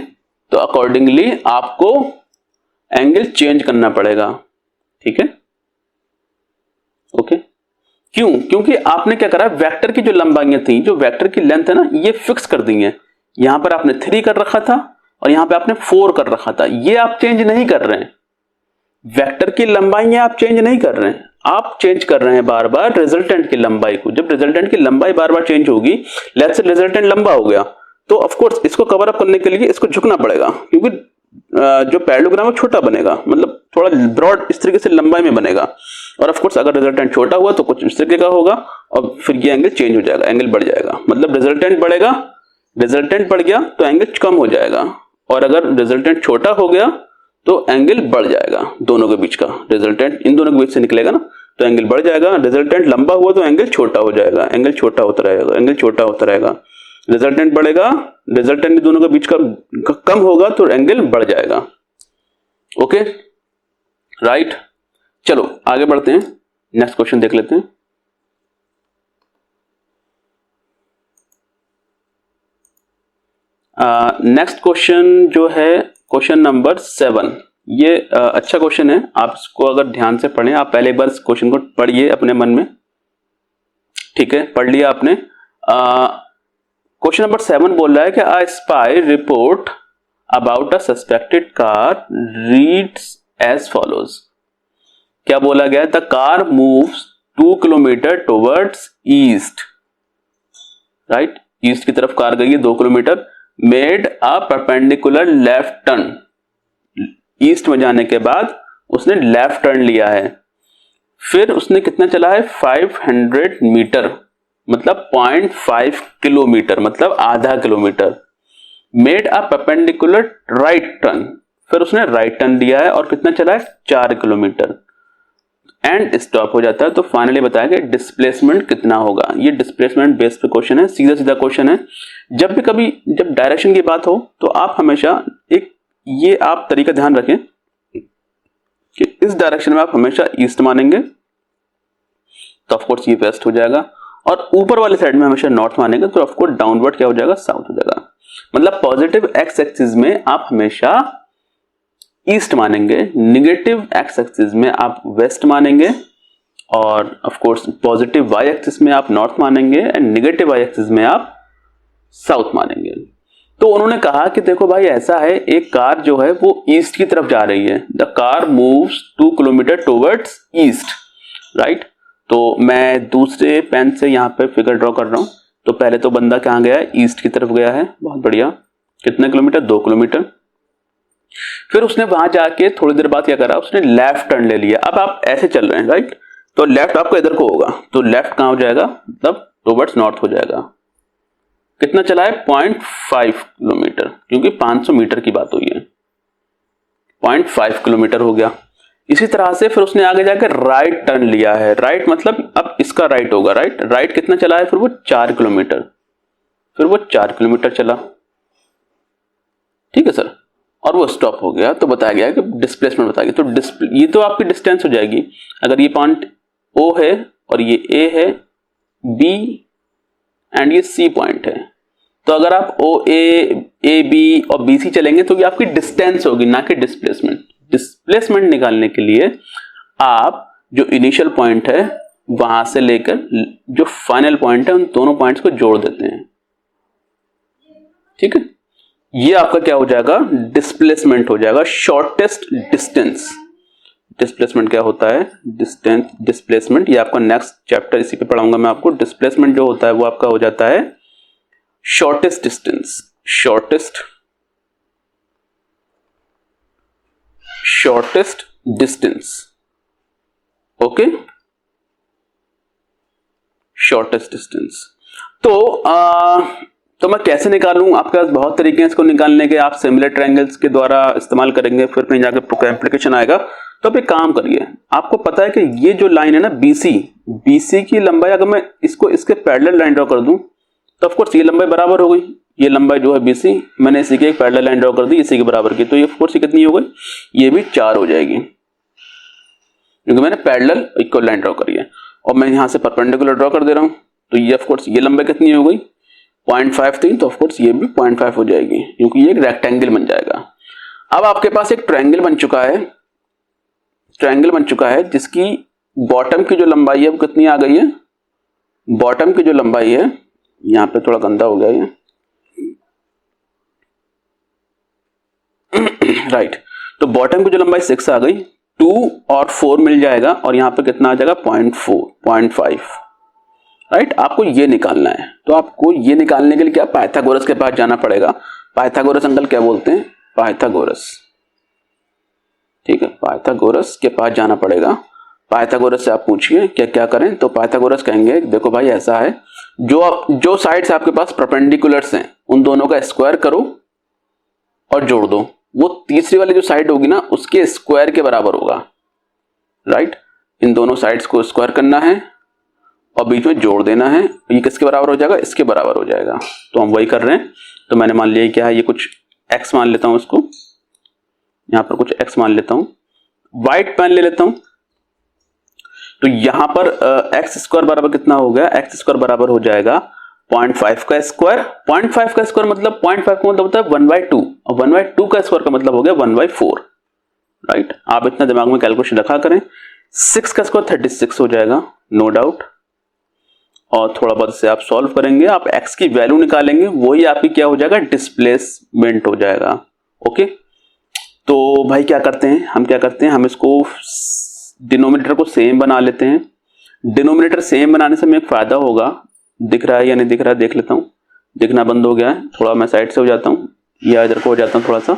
तो अकॉर्डिंगली आपको एंगल चेंज करना पड़ेगा, ठीक है, ओके। क्यों, क्योंकि आपने क्या करा, वेक्टर की जो लंबाइयां थी, जो वेक्टर की लेंथ है ना, ये फिक्स कर दी है। यहां पर आपने 3 कर रखा था और यहां पे आपने 4 कर रखा था, ये आप चेंज नहीं कर रहे हैं। वेक्टर की लंबाइयां आप चेंज नहीं कर रहे हैं, आप चेंज कर रहे हैं बार बार रिजल्टेंट की लंबाई को। जब रिजल्टेंट की लंबाई बार बार चेंज होगी, लेट्स से रिजल्टेंट लंबा हो गया तो ऑफ कोर्स इसको कवर अप करने के लिए इसको झुकना पड़ेगा, क्योंकि जो पैरेललोग्राम है छोटा बनेगा, मतलब थोड़ा ब्रॉड इस तरीके से लंबाई में बनेगा। और ऑफ कोर्स अगर रिजल्टेंट छोटा हुआ तो कुछ इस तरीके का होगा और फिर ये एंगल चेंज हो जाएगा, एंगल बढ़ जाएगा। मतलब रिजल्टेंट बढ़ेगा, रिजल्टेंट बढ़ गया तो एंगल कम हो जाएगा, और अगर रिजल्टेंट छोटा हो गया तो एंगल बढ़ जाएगा। दोनों के बीच का रिजल्टेंट इन दोनों के बीच से निकलेगा ना, तो एंगल बढ़ जाएगा। रिजल्टेंट लंबा हुआ तो एंगल छोटा हो जाएगा, एंगल छोटा होता रहेगा, एंगल छोटा होता रहेगा। रिजल्टेंट बढ़ेगा, रिजल्टेंट दोनों के बीच का कम होगा तो एंगल बढ़ जाएगा, ओके, राइट। चलो आगे बढ़ते हैं, नेक्स्ट क्वेश्चन देख लेते हैं। नेक्स्ट क्वेश्चन जो है क्वेश्चन नंबर 7, ये अच्छा क्वेश्चन है। आप इसको अगर ध्यान से पढ़ें, आप पहले एक बार इस क्वेश्चन को पढ़िए अपने मन में, ठीक है, पढ़ लिया आपने। क्वेश्चन नंबर 7 बोल रहा है कि a spy report about a suspected car reads as follows. क्या बोला गया है, the car moves 2 kilometre towards east, right, east की तरफ कार गई है 2 kilometre. Made a perpendicular left turn, east में जाने के बाद उसने लेफ्ट टर्न लिया है। फिर उसने कितना चला है, 500 मीटर, मतलब 0.5 किलोमीटर, मतलब आधा kilometre. Made a perpendicular right turn, फिर उसने राइट टर्न लिया है और कितना चला है, 4 किलोमीटर, एंड स्टॉप हो जाता है। तो फाइनली बताया कि डिस्प्लेसमेंट कितना होगा। ये डिस्प्लेसमेंट बेस्ड पे क्वेश्चन है, सीधा सीधा क्वेश्चन है। जब भी कभी जब डायरेक्शन की बात हो तो आप हमेशा एक ये आप तरीका ध्यान रखें कि इस डायरेक्शन में आप हमेशा ईस्ट मानेंगे तो ऑफकोर्स ये वेस्ट हो जाएगा, और ऊपर वाले साइड में हमेशा नॉर्थ मानेंगे तो ऑफकोर्स डाउनवर्ड क्या हो जाएगा, साउथ हो जाएगा। मतलब पॉजिटिव एक्स एक्सिस में आप हमेशा ईस्ट मानेंगे, निगेटिव एक्स एक्सिस में आप वेस्ट मानेंगे, और of course positive Y axis में आप नॉर्थ मानेंगे, एंड निगेटिव वाई एक्सिस में आप साउथ मानेंगे। तो उन्होंने कहा कि देखो भाई ऐसा है, एक कार जो है वो ईस्ट की तरफ जा रही है, the car moves 2 kilometre towards east, right. तो मैं दूसरे पेन से यहाँ पे फिगर ड्रॉ कर रहा हूं। तो पहले तो बंदा कहाँ गया है, ईस्ट की तरफ गया है, बहुत बढ़िया। कितने किलोमीटर, 2 किलोमीटर। फिर उसने वहां जाके थोड़ी देर बाद क्या करा, उसने लेफ्ट टर्न ले लिया। अब आप ऐसे चल रहे हैं, राइट, तो लेफ्ट आपको इधर को होगा, तो लेफ्ट कहां हो जाएगा, मतलब टुवर्ड्स नॉर्थ हो जाएगा। कितना चला है, 0.5 किलोमीटर, क्योंकि 500 मीटर की बात हुई है, 0.5 किलोमीटर हो गया। इसी तरह से फिर उसने आगे जाकर राइट टर्न लिया है, राइट मतलब अब इसका राइट होगा, राइट। राइट कितना चला है, फिर वो 4 किलोमीटर, फिर वो 4 किलोमीटर चला, ठीक है सर, और वो स्टॉप हो गया। तो बताया गया कि डिस्प्लेसमेंट बताया गया। तो ये तो आपकी डिस्टेंस हो जाएगी। अगर ये पॉइंट O है और ये A है, B एंड ये C पॉइंट है, तो अगर आप OA, B और BC चलेंगे तो ये आपकी डिस्टेंस होगी, ना कि डिस्प्लेसमेंट। डिस्प्लेसमेंट निकालने के लिए आप जो इनिशियल पॉइंट है वहां से लेकर जो फाइनल पॉइंट है उन दोनों पॉइंट्स को जोड़ देते हैं, ठीक है। ये आपका क्या हो जाएगा, डिस्प्लेसमेंट हो जाएगा, शॉर्टेस्ट डिस्टेंस। डिस्प्लेसमेंट क्या होता है, डिस्टेंस, डिस्प्लेसमेंट, ये आपका नेक्स्ट चैप्टर इसी पे पढ़ाऊंगा मैं आपको। डिस्प्लेसमेंट जो होता है वो आपका हो जाता है shortest distance, shortest distance, okay, shortest distance. तो मैं कैसे निकालूं, आपके पास बहुत तरीके हैं इसको निकालने के। आप सिमिलर ट्रायंगल्स के द्वारा इस्तेमाल करेंगे, फिर कहीं जाकर एप्लीकेशन आएगा। तो आप एक काम करिए, आपको पता है कि ये जो लाइन है ना BC की लंबाई, अगर मैं इसको इसके पैरेलल लाइन ड्रॉ कर दूं तो ऑफ कोर्स ये लंबाई बराबर हो गई। ये लंबाई जो है BC, मैंने इसी के एक पैरेलल लाइन ड्रॉ कर दी इसी के बराबर की, तो ये ऑफ कोर्स ये कितनी हो गई, ये भी 4 हो जाएगी, क्योंकि मैंने पैरेलल इक्वल लाइन ड्रॉ करी है। और मैं यहां से परपेंडिकुलर ड्रॉ कर दे रहा हूं, तो ये ऑफ कोर्स ये लंबाई कितनी हो गई, 0.5 थी, तो ऑफ कोर्स ये भी 0.5 हो जाएगी, क्योंकि ये एक रेक्टेंगल बन जाएगा। अब आपके पास एक ट्रायंगल बन चुका है जिसकी बॉटम की जो लंबाई है वो कितनी आ गई है, बॉटम की जो लंबाई है, यहां पे थोड़ा गंदा हो गया ये राइट। तो बॉटम की जो लंबाई 6 आ गई, 2 और 4 मिल जाएगा, और यहां पे कितना आ जाएगा, 0.5, राइट। आपको ये निकालना है। तो आपको ये निकालने के लिए क्या, पाइथागोरस के पास जाना पड़ेगा। पाइथागोरस अंकल क्या बोलते हैं, पाइथागोरस, ठीक है, पाइथागोरस के पास जाना पड़ेगा। पाइथागोरस से आप पूछिए क्या क्या करें, तो पाइथागोरस कहेंगे देखो भाई ऐसा है, जो साइड्स आपके पास परपेंडिकुलर्स हैं उन दोनों का स्क्वायर करो और जोड़ दो। वो तीसरी वाली जो साइड होगी ना उसके स्क्वायर के बराबर होगा, राइट। इन दोनों साइड्स को स्क्वायर करना है और बीच में जोड़ देना है। ये किसके बराबर हो जाएगा, इसके बराबर हो जाएगा। तो हम वही कर रहे हैं। तो मैंने मान लिया क्या है, ये कुछ x मान लेता हूं, इसको यहां पर कुछ x मान लेता हूं, व्हाइट पेन ले लेता हूं। तो यहां पर एक्स स्क्वायर बराबर कितना हो गया, एक्स स्क्वायर बराबर हो जाएगा 0.5 का स्क्वायर। 0.5 का स्क्वायर मतलब 0.5 का मतलब होता है 1/2, और 1/2 का स्क्वायर का मतलब हो गया 1/4, राइट। आप इतना दिमाग में कैलकुलेशन रखा करें। 6 का स्क्वायर 36 हो जाएगा, नो डाउट। और थोड़ा बहुत से आप सॉल्व करेंगे, आप x की वैल्यू निकालेंगे, वही आपकी क्या हो जाएगा, डिस्प्लेसमेंट हो जाएगा, ओके। तो भाई क्या करते हैं, हम इसको डिनोमिनेटर को सेम बना लेते हैं। डिनोमिनेटर सेम बनाने से हमें एक फायदा होगा, दिख रहा है या नहीं दिख रहा है देख लेता हूं। दिखना बंद हो गया है, थोड़ा मैं साइड से हो जाता हूं या इधर को हो जाता हूं थोड़ा सा।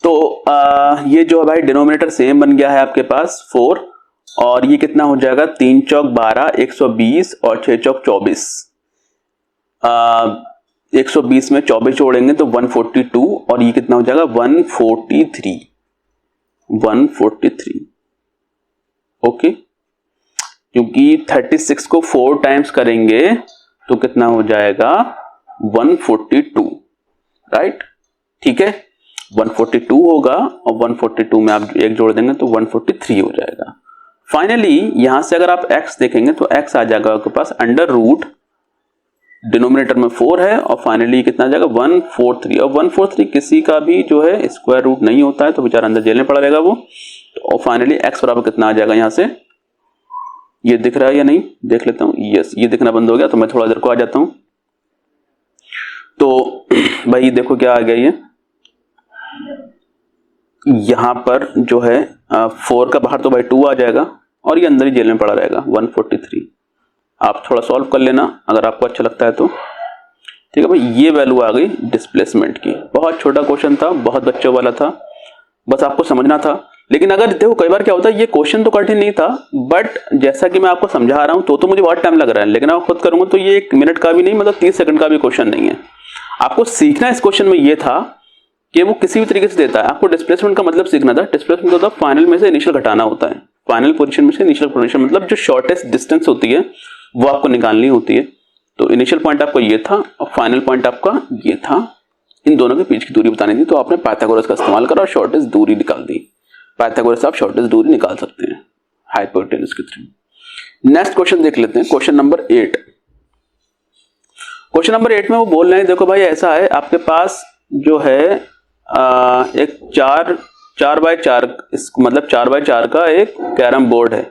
तो ये जो है भाई डिनोमिनेटर सेम बन गया है आपके पास 4, और ये कितना हो जाएगा, 3 चौक 12, 120 और 6 चौक 24। 120 में 24 जोड़ेंगे तो 142, और ये कितना हो जाएगा 143, ओके। क्योंकि 36 को 4 टाइम्स करेंगे तो कितना हो जाएगा 142, राइट, ठीक है। 142 होगा और 142 में आप एक जोड़ देंगे तो 143 हो जाएगा। फाइनली यहां से अगर आप x देखेंगे तो x आ जाएगा आपके पास अंडर रूट डिनोमिनेटर में 4 है और फाइनली कितना आ जाएगा 143। और 143 किसी का भी जो है स्क्वायर रूट नहीं होता है, तो बेचारा अंदर जेल में पड़ा रहेगा वो। और फाइनली x बराबर कितना आ जाएगा, यहाँ से ये दिख रहा है या नहीं देख लेता हूँ। यस, ये दिखना बंद हो गया, तो मैं थोड़ा देर को आ जाता हूँ। तो भाई देखो क्या आ गया, ये यहाँ पर जो है 4 का बाहर तो भाई 2 आ जाएगा और ये अंदर ही जेल में पड़ा रहेगा 143। आप थोड़ा सॉल्व कर लेना अगर आपको अच्छा लगता है तो। ठीक है भाई, ये वैल्यू आ गई डिस्प्लेसमेंट की। बहुत छोटा क्वेश्चन था, बहुत बच्चों वाला था, बस आपको समझना था। लेकिन अगर देखो कई बार क्या होता है, ये क्वेश्चन तो कठिन नहीं था, बट जैसा कि मैं आपको समझा रहा हूं तो मुझे बहुत टाइम लग रहा है, लेकिन आप खुद करूंगा तो ये 1 मिनट का भी नहीं, मतलब 30 सेकंड का भी क्वेश्चन नहीं है। आपको सीखना इस क्वेश्चन में ये था कि वो किसी भी तरीके से देता है। आपको डिस्प्लेसमेंट का मतलब सीखना था। डिस्प्लेसमेंट होता है फाइनल में से इनिशियल घटाना होता है, फाइनल पोजीशन में से इनिशियल पोजीशन, मतलब जो शॉर्टेस्ट डिस्टेंस होती है वो आपको निकालनी होती है। तो इनिशियल पॉइंट आपका ये था और फाइनल पॉइंट आपका ये था। इन दोनों के बीच की दूरी बतानी थी, तो आपने पाइथागोरस का इस्तेमाल करा और शॉर्टेस्ट दूरी निकाल दी। पाइथागोरस से आप शॉर्टेस्ट दूरी निकाल सकते हैं हाइपोटेन्यूज के थ्रू। नेक्स्ट क्वेश्चन देख लेते हैं, क्वेश्चन नंबर 8। क्वेश्चन नंबर 8 में वो बोल रहे हैं, देखो भाई ऐसा है, आपके पास जो है एक 4 बाय 4 मतलब 4 बाय 4 का एक कैरम बोर्ड है,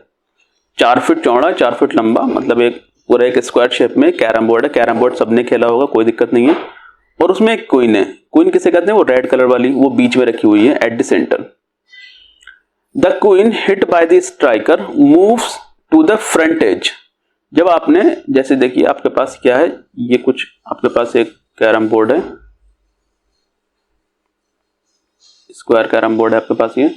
4 फीट चौड़ा 4 फीट लंबा, मतलब एक पूरा एक स्क्वायर शेप में कैरम बोर्ड है। कैरम बोर्ड सबने खेला होगा, कोई दिक्कत नहीं है। और उसमें एक क्वीन है, क्वीन किसे कहते हैं, वो रेड कलर वाली, वो बीच में रखी हुई है at the centre. The queen hit by the striker moves to the front edge. जब आपने, जैसे देखिए आपके पास क्या है, ये कुछ आपके पास एक कैरम बोर्ड है, स्क्वायर कैरम बोर्ड है आपके पास। ये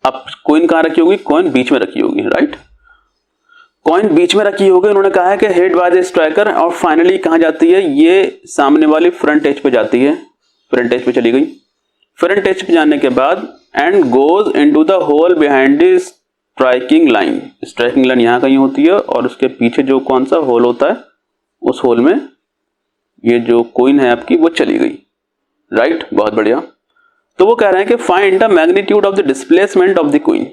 अब कॉइन कहां रखी होगी, कॉइन बीच में रखी होगी, राइट। कॉइन बीच में रखी होगी, उन्होंने कहा है कि हिट बाय द स्ट्राइकर, और फाइनली कहां जाती है, ये सामने वाली फ्रंट एज पे जाती है, फ्रंट एज पे चली गई। फ्रंट एज पे जाने के बाद and goes into the hole behind the striking line. Striking line यहां कहीं होती है और उसके पीछे जो कौन सा होल होता है, उस होल में ये जो कॉइन है आपकी वो चली गई, राइट। बहुत बढ़िया। तो वो कह रहे हैं कि find the magnitude of the displacement of the queen.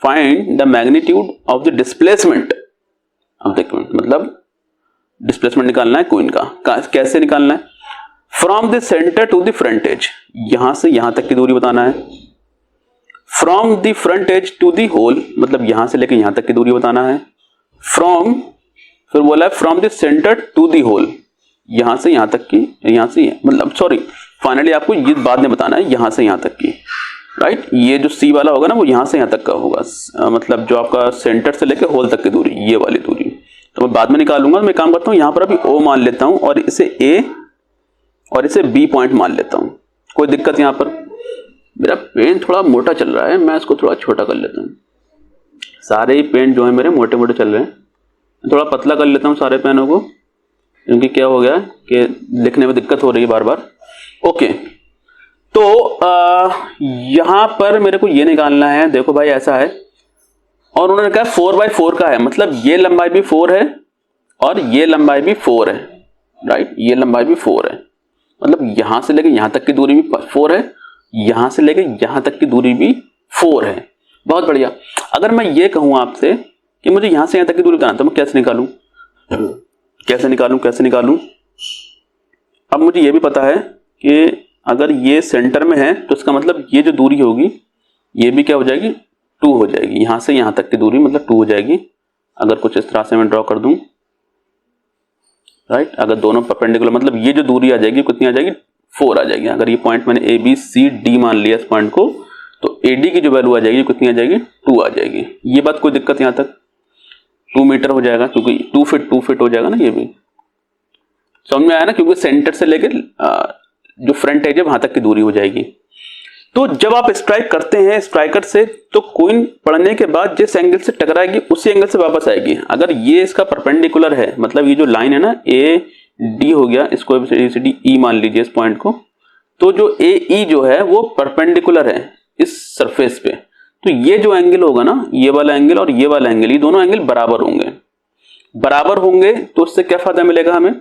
Find the magnitude of the displacement of the queen, मतलब डिस्प्लेसमेंट निकालना है क्वीन का। कैसे निकालना है, from the centre to the front edge, यहां से यहां तक की दूरी बताना है। From the front edge to the hole, मतलब यहां से लेकर यहां तक की दूरी बताना है। फ्रॉम, फिर बोला है from the centre to the hole, यहां से यहां तक की, यहां से मतलब सॉरी फाइनली आपको ये बाद में बताना है, यहां से यहां तक की, राइट। ये जो सी वाला होगा ना, वो यहां से यहां तक का होगा, मतलब जो आपका सेंटर से लेकर होल तक की दूरी, ये वाली दूरी तो मैं बाद में निकालूंगा। मैं काम करता हूं, यहां पर अभी ओ मान लेता हूं और इसे ए और इसे बी पॉइंट मान लेता हूं। कोई दिक्कत, यहां पर मेरा पेन थोड़ा मोटा चल रहा है, मैं इसको थोड़ा छोटा कर लेता हूं। सारे ही पेन जो है मेरे मोटे मोटे चल रहे हैं, थोड़ा पतला कर लेता हूं सारे पेनों को, क्योंकि क्या हो गया कि लिखने में दिक्कत हो रही है बार बार। ओके, तो यहां पर मेरे को ये निकालना है, देखो भाई ऐसा है, और उन्होंने कहा 4 बाय 4 का है, मतलब ये लंबाई भी 4 है और ये लंबाई भी 4 है, राइट। ये लंबाई भी 4 है, मतलब यहां से लेकर यहां तक की दूरी भी 4 है, यहां से लेकर यहां तक की दूरी भी 4 है। बहुत बढ़िया। अगर मैं ये कहूं आपसे कि मुझे यहां से यहां तक की दूरी बताना, तो मैं कैसे निकालूं, कैसे निकालूं, कैसे निकालूं। अब मुझे ये भी पता है कि अगर ये सेंटर में है तो इसका मतलब ये जो दूरी होगी ये भी क्या हो जाएगी, 2 हो जाएगी। यहां से यहां तक की दूरी मतलब 2 हो जाएगी। अगर कुछ इस तरह से मैं ड्रॉ कर दूं, राइट, अगर दोनों परपेंडिकुलर, मतलब ये जो दूरी आ जाएगी कितनी आ जाएगी, 4 आ जाएगी। अगर ये पॉइंट मैंने ए बी सी डी मान लिया इस पॉइंट को, तो ए डी की जो वैल्यू आ जाएगी कितनी आ जाएगी, 2 आ जाएगी। ये बात कोई दिक्कत, यहां तक 2 मीटर हो जाएगा, क्योंकि 2 फीट हो जाएगा ना, ये भी समझ में आया ना, क्योंकि सेंटर से लेकर जो फ्रंट एज है वहां तक की दूरी हो जाएगी। तो जब आप स्ट्राइक करते हैं स्ट्राइकर से, तो कॉइन पड़ने के बाद जिस एंगल से टकराएगी उसी एंगल से वापस आएगी। अगर ये इसका परपेंडिकुलर है, मतलब ये जो लाइन है ना ए डी हो गया, इसको डी ई मान लीजिए इस पॉइंट को, तो जो ए ई जो है वो परपेंडिकुलर है इस सरफेस पे, तो ये जो एंगल होगा ना, ये वाला एंगल और ये वाला एंगल, ये दोनों एंगल बराबर होंगे। बराबर होंगे तो उससे क्या फायदा मिलेगा हमें,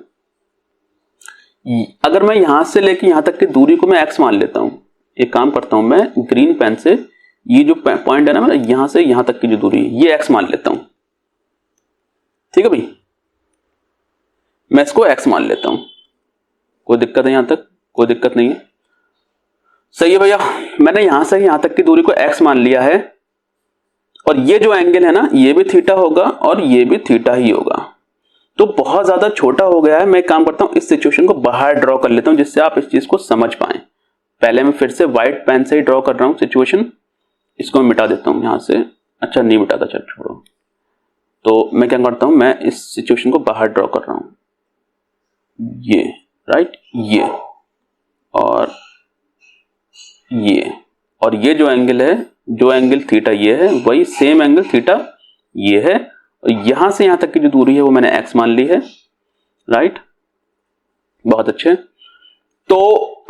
अगर मैं यहां से लेके यहां तक की दूरी को मैं x मान लेता हूं, एक काम करता हूं मैं ग्रीन पेन से, ये जो पॉइंट है ना, मैं यहां से यहां तक की जो दूरी ये x मान लेता हूं, ठीक है भाई। मैं इसको x मान लेता हूं, कोई दिक्कत है? यहां तक कोई दिक्कत नहीं है, सही है भैया। मैंने यहां से यहां तक की दूरी को x मान लिया है, और ये जो एंगल है ना ये भी थीटा होगा और ये भी थीटा ही होगा, तो बहुत ज्यादा छोटा हो गया है। मैं एक काम करता हूं, इस सिचुएशन को बाहर ड्रॉ कर लेता हूं जिससे आप इस चीज को समझ पाएं। पहले मैं फिर से व्हाइट पेन से ही ड्रॉ कर रहा हूं सिचुएशन, इसको मैं मिटा देता हूं यहां से। अच्छा नहीं मिटाता, चल छोड़ो। तो मैं क्या करता हूं, मैं इस सिचुएशन को बाहर ड्रॉ कर रहा हूं, ये राइट, ये और ये जो एंगल है, जो एंगल थीटा ये है, वही सेम एंगल थीटा ये है, और यहां से यहां तक की जो दूरी है वो मैंने x मान ली है, राइट। बहुत अच्छे। तो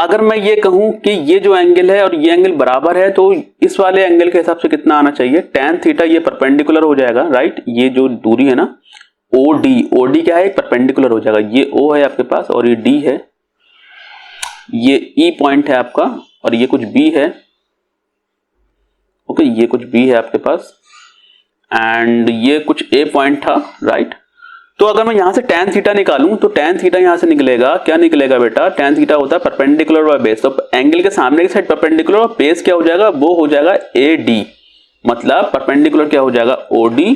अगर मैं ये कहूं कि ये जो एंगल है और ये एंगल बराबर है, तो इस वाले एंगल के हिसाब से कितना आना चाहिए, tan थीटा ये परपेंडिकुलर हो जाएगा, राइट। ये जो दूरी है ना OD क्या है, परपेंडिकुलर हो जाएगा। ये O है आपके पास और ये D है, ये E पॉइंट है आपका, और ये कुछ B है, ओके, ये कुछ B है आपके पास, एंड ये कुछ A पॉइंट था, राइट। तो अगर मैं यहां से tan थीटा निकालूं तो tan थीटा यहां से निकलेगा, क्या निकलेगा बेटा, tan थीटा होता है परपेंडिकुलर बाय बेस, तो एंगल के सामने की साइड परपेंडिकुलर और बेस क्या हो जाएगा, वो हो जाएगा AD, मतलब परपेंडिकुलर क्या हो जाएगा OD,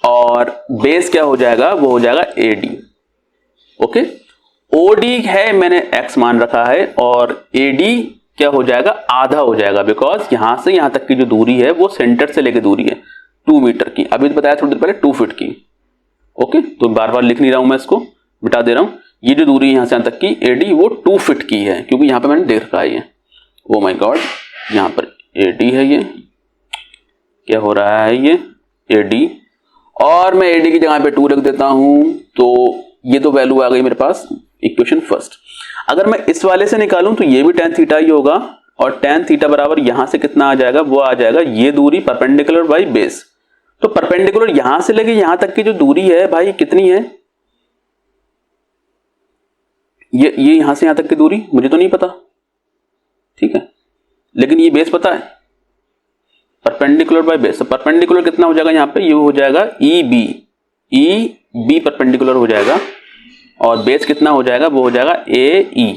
और बेस क्या हो जाएगा, वो हो जाएगा AD, ओके। OD है मैंने x मान रखा है, और AD क्या हो जाएगा, आधा हो जाएगा, बिकॉज यहां से यहां तक की जो दूरी है वो सेंटर से लेकर दूरी है 2 मीटर की, अभी तो बताया थोड़ी देर पहले 2 फीट की, ओके। तो बार बार लिख नहीं रहा हूं मैं, इसको मिटा दे रहा हूं। ये जो दूरी यहां से यहां तक की AD वो 2 फीट की है, क्योंकि यहां पे मैंने देख रखा है ये, ओ माय गॉड, यहां पर AD है, ये क्या हो रहा है, ये AD, और मैं AD की जगह पे 2 रख देता हूं, तो ये तो वैल्यू आ गई मेरे पास इक्वेशन फर्स्ट। अगर मैं इस वाले से निकालूं तो ये भी tan थीटा ही होगा, और tan थीटा बराबर यहां से कितना आ जाएगा, वो आ जाएगा ये दूरी परपेंडिकुलर बाय बेस। तो परपेंडिकुलर यहां से लेके यहां तक की जो दूरी है भाई कितनी है, ये यहां से यहां तक की दूरी मुझे तो नहीं पता, ठीक है, लेकिन ये बेस पता है, परपेंडिकुलर बाय बेस। तो परपेंडिकुलर कितना हो जाएगा यहाँ पे, ये हो जाएगा EB परपेंडिकुलर हो जाएगा, और बेस कितना हो जाएगा, वो हो जाएगा AE,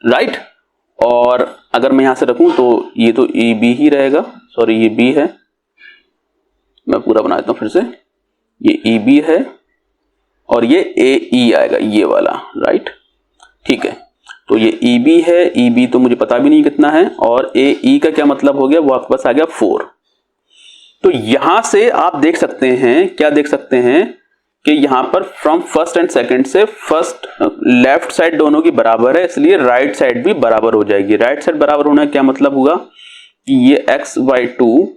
राइट। और अगर मैं यहां से रखूं तो ये तो EB ही रहेगा, सॉरी ये B है, मैं पूरा बना देता हूं फिर से, ये EB है और ये AE आएगा, ये वाला, राइट, ठीक है। तो ये EB है, EB तो मुझे पता भी नहीं कितना है, और AE का क्या मतलब हो गया, वो आपके पास आ गया 4। तो यहां से आप देख सकते हैं, क्या देख सकते हैं कि यहां पर फ्रॉम फर्स्ट एंड सेकंड से फर्स्ट लेफ्ट साइड दोनों की बराबर है, इसलिए राइट साइड भी बराबर हो जाएगी। राइट साइड बराबर होना क्या मतलब हुआ कि ये x/2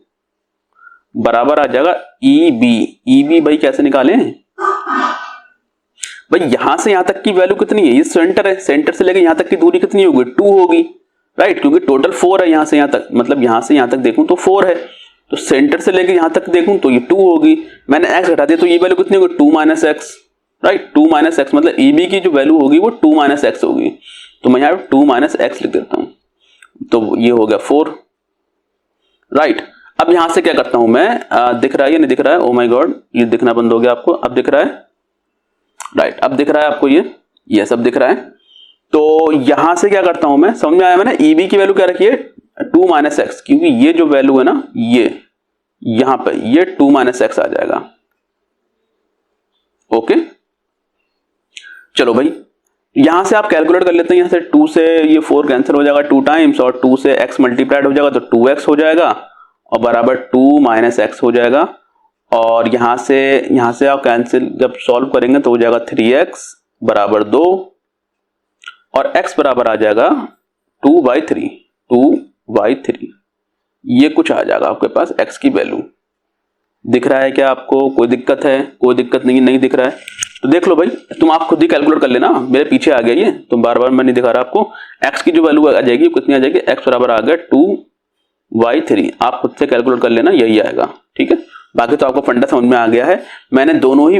बराबर आ जाएगा EB भाई कैसे निकालें भाई, यहां से यहां तक की वैल्यू कितनी है, ये सेंटर है, सेंटर से लेकर यहां तक की दूरी कितनी होगी, 2 होगी, राइट, क्योंकि टोटल 4 है यहां से यहां तक, मतलब यहां से यहां तक देखूं तो 4 है, तो सेंटर से लेकर यहां तक देखूं तो ये 2 होगी, मैंने x घटा दिया तो ये वैल्यू कितनी होगी, 2 - x, राइट, 2 - x, मतलब EB की जो वैल्यू होगी वो 2 - x होगी, तो मैं यहां पे 2 - x लिख देता हूं, तो ये हो गया 4, राइट। अब यहां से क्या करता हूं मैं, दिख रहा है या नहीं दिख रहा है, ओ माय गॉड, ये दिखना बंद हो गया आपको, अब दिख रहा है, राइट, अब दिख रहा है आपको, ये सब दिख रहा है। तो यहां से क्या करता हूं मैं, समझ में आया मैंने, EB की वैल्यू क्या रखी है 2 - x, क्योंकि ये जो वैल्यू है ना, ये यहां पर ये 2 - x आ जाएगा, ओके। चलो भाई यहां से आप कैलकुलेट कर लेते हैं, यहां से 2 से ये 4 कैंसिल हो जाएगा 2 टाइम्स, और 2 से x मल्टीप्लाइड हो जाएगा तो 2x हो जाएगा, और बराबर 2 - x हो जाएगा, और यहां से आप कैंसिल जब सॉल्व करेंगे तो हो जाएगा 3x बराबर 2, और x बराबर आ जाएगा 2/3, ये कुछ आ जाएगा आपके पास x की वैल्यू। दिख रहा है क्या आपको, कोई दिक्कत है, कोई दिक्कत नहीं दिख रहा है तो देख लो भाई, तुम आप खुद ही कैलकुलेट कर लेना, मेरे पीछे आ गया ये, तुम बार बार मैं नहीं दिखा रहा आपको। x की जो वैल्यू आ जाएगी कितनी आ जाएगी, x बराबर आ गया 2/3, आप खुद से कैलकुलेट कर लेना, यही आएगा, ठीक है। बाकी तो आपको फंडा समझ में आ गया है, मैंने दोनों ही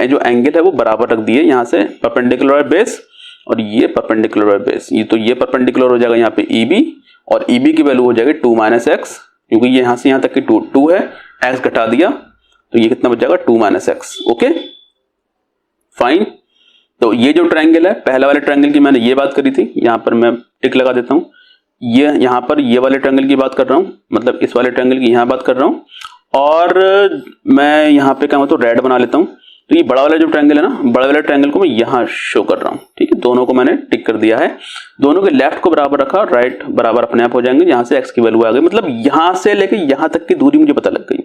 जो एंगल है वो बराबर रख दिए, यहाँ से परपेंडिकुलर बेस और ये परपेंडिकुलर बेस, ये तो ये परपेंडिकुलर हो जाएगा यहाँ पे EB, और EB की वैल्यू हो जाएगी 2 - x, क्योंकि ये यहाँ से यहाँ तक की 2 है, x घटा दिया, तो ये कितना बच जाएगा 2 माइनस एक्स। Okay fine. तो ये जो ट्रायंगल है, पहला वाले ट्रायंगल की मैंने ये बात करी थी, यहाँ पर मैं टिक लगा देता हूँ। ये यहाँ पर ये वाले ट्रायंगल की बात कर रहा हूँ, मतलब इस वाले ट्रायंगल की यहाँ बात कर रहा हूँ, और मैं यहाँ पे क्या मतलब रेड बना लेता हूँ। तो ये बड़ा वाला जो ट्रायंगल है ना, बड़ा वाले ट्रायंगल को मैं यहाँ शो कर रहा हूँ। ठीक है, दोनों को मैंने टिक कर दिया है, दोनों के लेफ्ट को बराबर रखा, राइट बराबर अपने आप हो जाएंगे। यहाँ से एक्स की वैल्यू आ गई, मतलब यहाँ से लेके यहाँ तक की दूरी मुझे पता लग गई,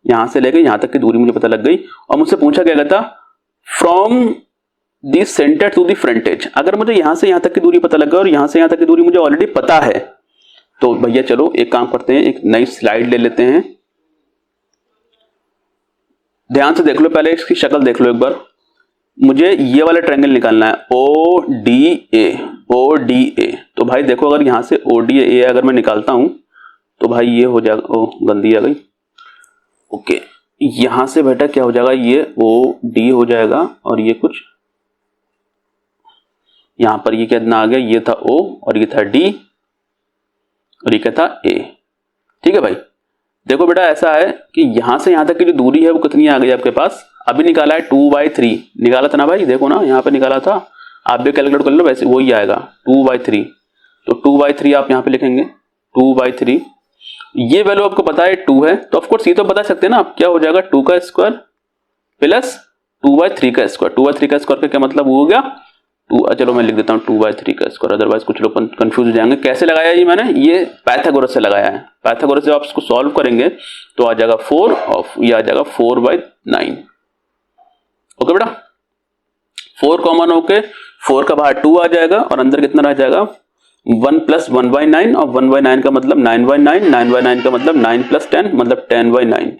यहाँ से लेके यहाँ तक की दूरी मुझे पता लग गई। और मुझसे पूछा गया था from the centre to the frontage. अगर मुझे यहाँ से यहाँ तक की दूरी पता लग गई और यहाँ से यहाँ तक की दूरी मुझे ऑलरेडी पता है, तो भैया चलो एक काम करते हैं, एक नई स्लाइड ले लेते हैं। ध्यान से देख लो, पहले इसकी शक्ल देख लो एक बार। मुझे ये वाला ट्रायंगल निकालना है, ओ डी ए। तो भाई देखो, अगर यहाँ से ओ डी ए अगर मैं निकालता हूं तो भाई ये हो जाएगा, ओ गंदी आ गई। ओके, यहां से बेटा क्या हो जाएगा, ये ओ डी हो जाएगा, और ये कुछ यहां पर ये कितना आ गया, ये था ओ और ये था डी और ये क्या था ए। ठीक है भाई, देखो बेटा ऐसा है कि यहां से यहां तक की जो दूरी है वो कितनी आ गई आपके पास, अभी निकाला है 2/3 निकाला था ना भाई, देखो ना यहाँ पे निकाला था, आप भी कैलकुलेट कर लो, वैसे वही आएगा 2/3। तो 2/3 आप यहाँ पे लिखेंगे 2/3। ये वैल्यू आपको पता है 2 है, तो ऑफकोर्स ये तो बता सकते हैं ना आप, क्या हो जाएगा 2 का स्क्वायर प्लस 2/3 का स्क्वायर। 2/3 का स्क्वायर का क्या मतलब हो गया 2, चलो मैं लिख देता हूँ 2/3 का स्क्वायर, अदरवाइज कुछ लोग कंफ्यूज हो जाएंगे। कैसे लगाया ये मैंने, ये पाइथागोरस से लगाया है। पाइथागोरस से आप इसको सॉल्व करेंगे तो आ जाएगा 4 और ये आ जाएगा 4/9। ओके बेटा, 4 कॉमन होके 4 का बाहर 2 आ जाएगा और अंदर कितना रह जाएगा 1 + 1/9, और 1/9 का मतलब 9/9, 9/9 का मतलब 9 + 10 मतलब 10/9,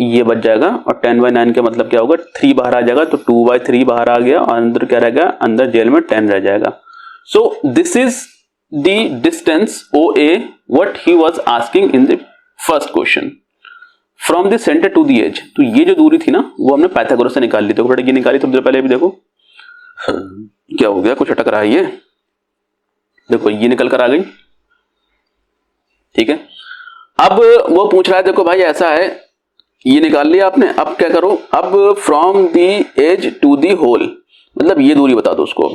ये बच जाएगा। और 10/9 का मतलब क्या होगा 3 बाहर आ जाएगा, तो 2/3 बाहर आ गया और अंदर क्या रहेगा, अंदर जेल में 10 रह जाएगा। So this is the distance OA what he was asking in the first question from the centre to the edge. तो ये जो दूरी थी ना वो हमने पाइथागोरस से निकाल ली। देखो बेटा ये निकाली थोड़ी देर पहले भी, देखो क्या हो गया, कुछ अटक रहा है ये, देखो ये निकल कर आ गई। ठीक है, अब वो पूछ रहा है, देखो भाई ऐसा है, ये निकाल लिया आपने, अब क्या करो, अब from the edge to the hole, मतलब ये दूरी बता दो उसको।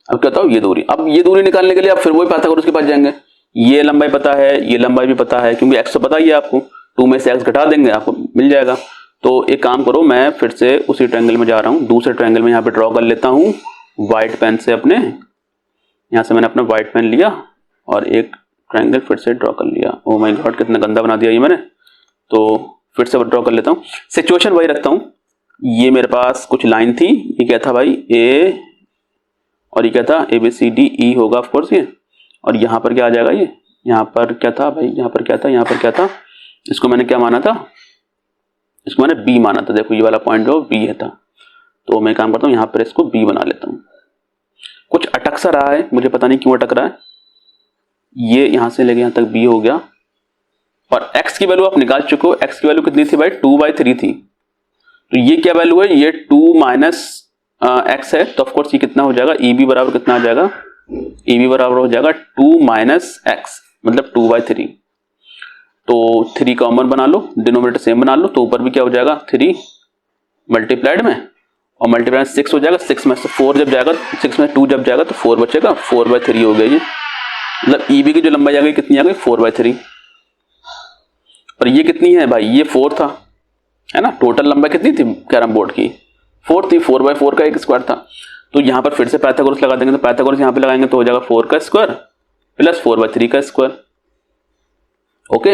अब क्या बताओ ये दूरी, अब ये दूरी निकालने के लिए आप फिर वही पाइथागोरस के पास जाएंगे। ये लंबाई पता है, ये लंबाई भी पता है, क्योंकि एक्स तो पता ही है आपको, 2 में से एक्स घटा देंगे आपको मिल जाएगा। तो एक काम करो, मैं फिर से उसी ट्रायंगल में जा रहा हूँ, दूसरे ट्रायंगल में यहाँ पे ड्रॉ कर लेता हूँ व्हाइट पेन से अपने, यहाँ से मैंने अपना व्हाइट पेन लिया और एक ट्रायंगल फिर से ड्रॉ कर लिया। ओ माय गॉड कितना गंदा बना दिया ये मैंने, तो फिर से ड्रॉ कर लेता हूँ। सिचुएशन वही रखता हूँ, ये मेरे पास कुछ लाइन थी, ये क्या था भाई ए, और ये क्या था ABCDE होगा ऑफकोर्स ये, और यहाँ पर क्या आ जाएगा, ये यहाँ पर क्या था भाई, यहाँ पर क्या था, यहाँ पर क्या था, इसको मैंने क्या माना था, इसको मैंने B माना था। देखो ये वाला पॉइंट जो B है था, तो मैं काम करता हूँ यहाँ पर इसको B बना लेता हूँ। कुछ अटक सा रहा है, मुझे पता नहीं क्यों अटक रहा है, ये यहाँ से लेके यहाँ तक B हो गया। और x की वैल्यू आप निकाल चुके हो, x की वैल्यू कितनी थी भाई 2/3 थी, तो ये क्या वैल्यू है, ये 2 माइनस x है, तो ऑफकोर्स ये कितना हो जाएगा, EB बराबर कितना आ जाएगा, EB बराबर हो जाएगा 2 माइनस x मतलब 2/3। तो 3 कॉमन बना लो, डिनोमिनेटर सेम बना लो, तो ऊपर भी क्या हो जाएगा 3 मल्टीप्लाइड में, और मल्टीप्लाइड 6 हो जाएगा, 6 में से 4 जब जाएगा, 6 में 2 जब जाएगा तो 4 बचेगा, 4/3 हो गया ये, मतलब EB की जो लंबाई आ गई कितनी आ गई 4/3। और ये कितनी है भाई, ये 4 था, है ना, टोटल लंबाई कितनी थी कैरम बोर्ड की 4 थी, 4/4 का एक स्क्वायर था। तो यहाँ पर फिर से पाइथागोरस लगा देंगे, तो पाइथागोरस यहाँ पे लगाएंगे तो हो जाएगा 4 का स्क्वायर प्लस 4/3 का स्क्वायर। ओके,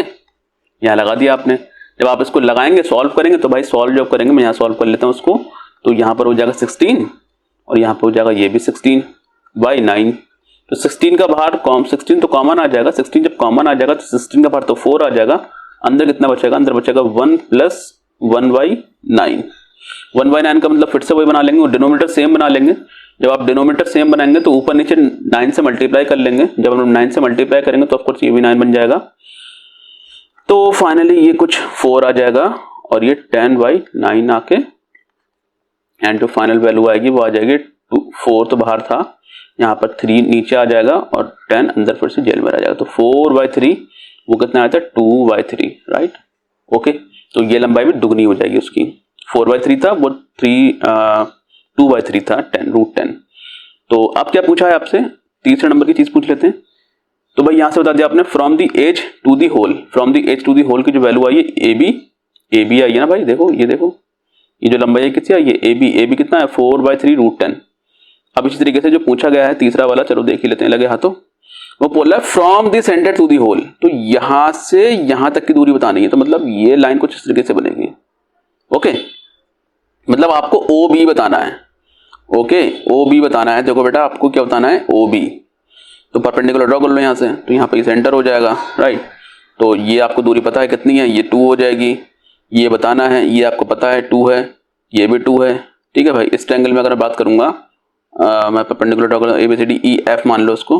यहाँ लगा दिया आपने। जब आप इसको लगाएंगे सॉल्व करेंगे, तो भाई सॉल्व जब करेंगे, मैं यहाँ सॉल्व कर लेता हूँ उसको, तो यहाँ पर हो जाएगा 16 और यहाँ पर हो जाएगा ये भी 16/9। तो 16 का बाहर 16 तो कॉमन आ जाएगा, 16 जब कॉमन आ जाएगा तो 16 का बाहर तो 4 आ जाएगा, अंदर कितना बचेगा, अंदर बचेगा 1 + 1/9। 1/9 का मतलब फिर से वही बना लेंगे और डिनोमिनेटर सेम बना लेंगे। जब आप डिनोमिनेटर सेम बनाएंगे तो ऊपर नीचे 9 से मल्टीप्लाई कर लेंगे, जब हम 9 से मल्टीप्लाई करेंगे तो ऑफकोर्स ये भी 9 बन जाएगा। तो फाइनली ये कुछ 4 आ जाएगा और ये 10/9 आके एंड जो फाइनल वैल्यू आएगी वो आ जाएगी 4 तो बाहर था, यहाँ पर 3 नीचे आ जाएगा और 10 अंदर फिर से जेल में रह जाएगा। तो 4/3 वो कितना आया था 2/3, राइट। ओके, तो ये लंबाई भी दुगनी हो जाएगी उसकी। 4/3 था, वो 2/3 था, √10। तो अब क्या पूछा है आपसे, तीसरे नंबर की चीज पूछ लेते हैं। तो भाई यहां से बता दिया आपने from the edge to the hole, from the edge to the hole की जो वैल्यू आई है ए बी आई है ना भाई, देखो ये देखो ये जो लंबाई है कितनी आई है ए बी कितना है 4/3 √10। अब इसी तरीके से जो पूछा गया है तीसरा वाला, चलो देख ही लेते हैं लगे हाथों, वो बोल रहा है from the centre to the hole, तो यहां से यहां तक की दूरी बतानी है। तो मतलब ये लाइन कुछ इस तरीके से बनेगी। ओके, मतलब आपको ओ बी बताना है। ओके, ओ बी बताना है। देखो बेटा आपको क्या बताना है, ओ बी। तो परपेंडिकुलर ड्रॉ कर लो यहां से, तो यहां पे सेंटर हो जाएगा, राइट। तो ये आपको दूरी पता है कितनी है, ये 2 हो जाएगी। ये बताना है, ये आपको पता है 2 है, ये भी 2 है। ठीक है भाई, इस ट्रायंगल में अगर मैं बात करूंगा, मैं परपेंडिकुलर ड्रॉ करूंगा, ABCD EF मान लो उसको,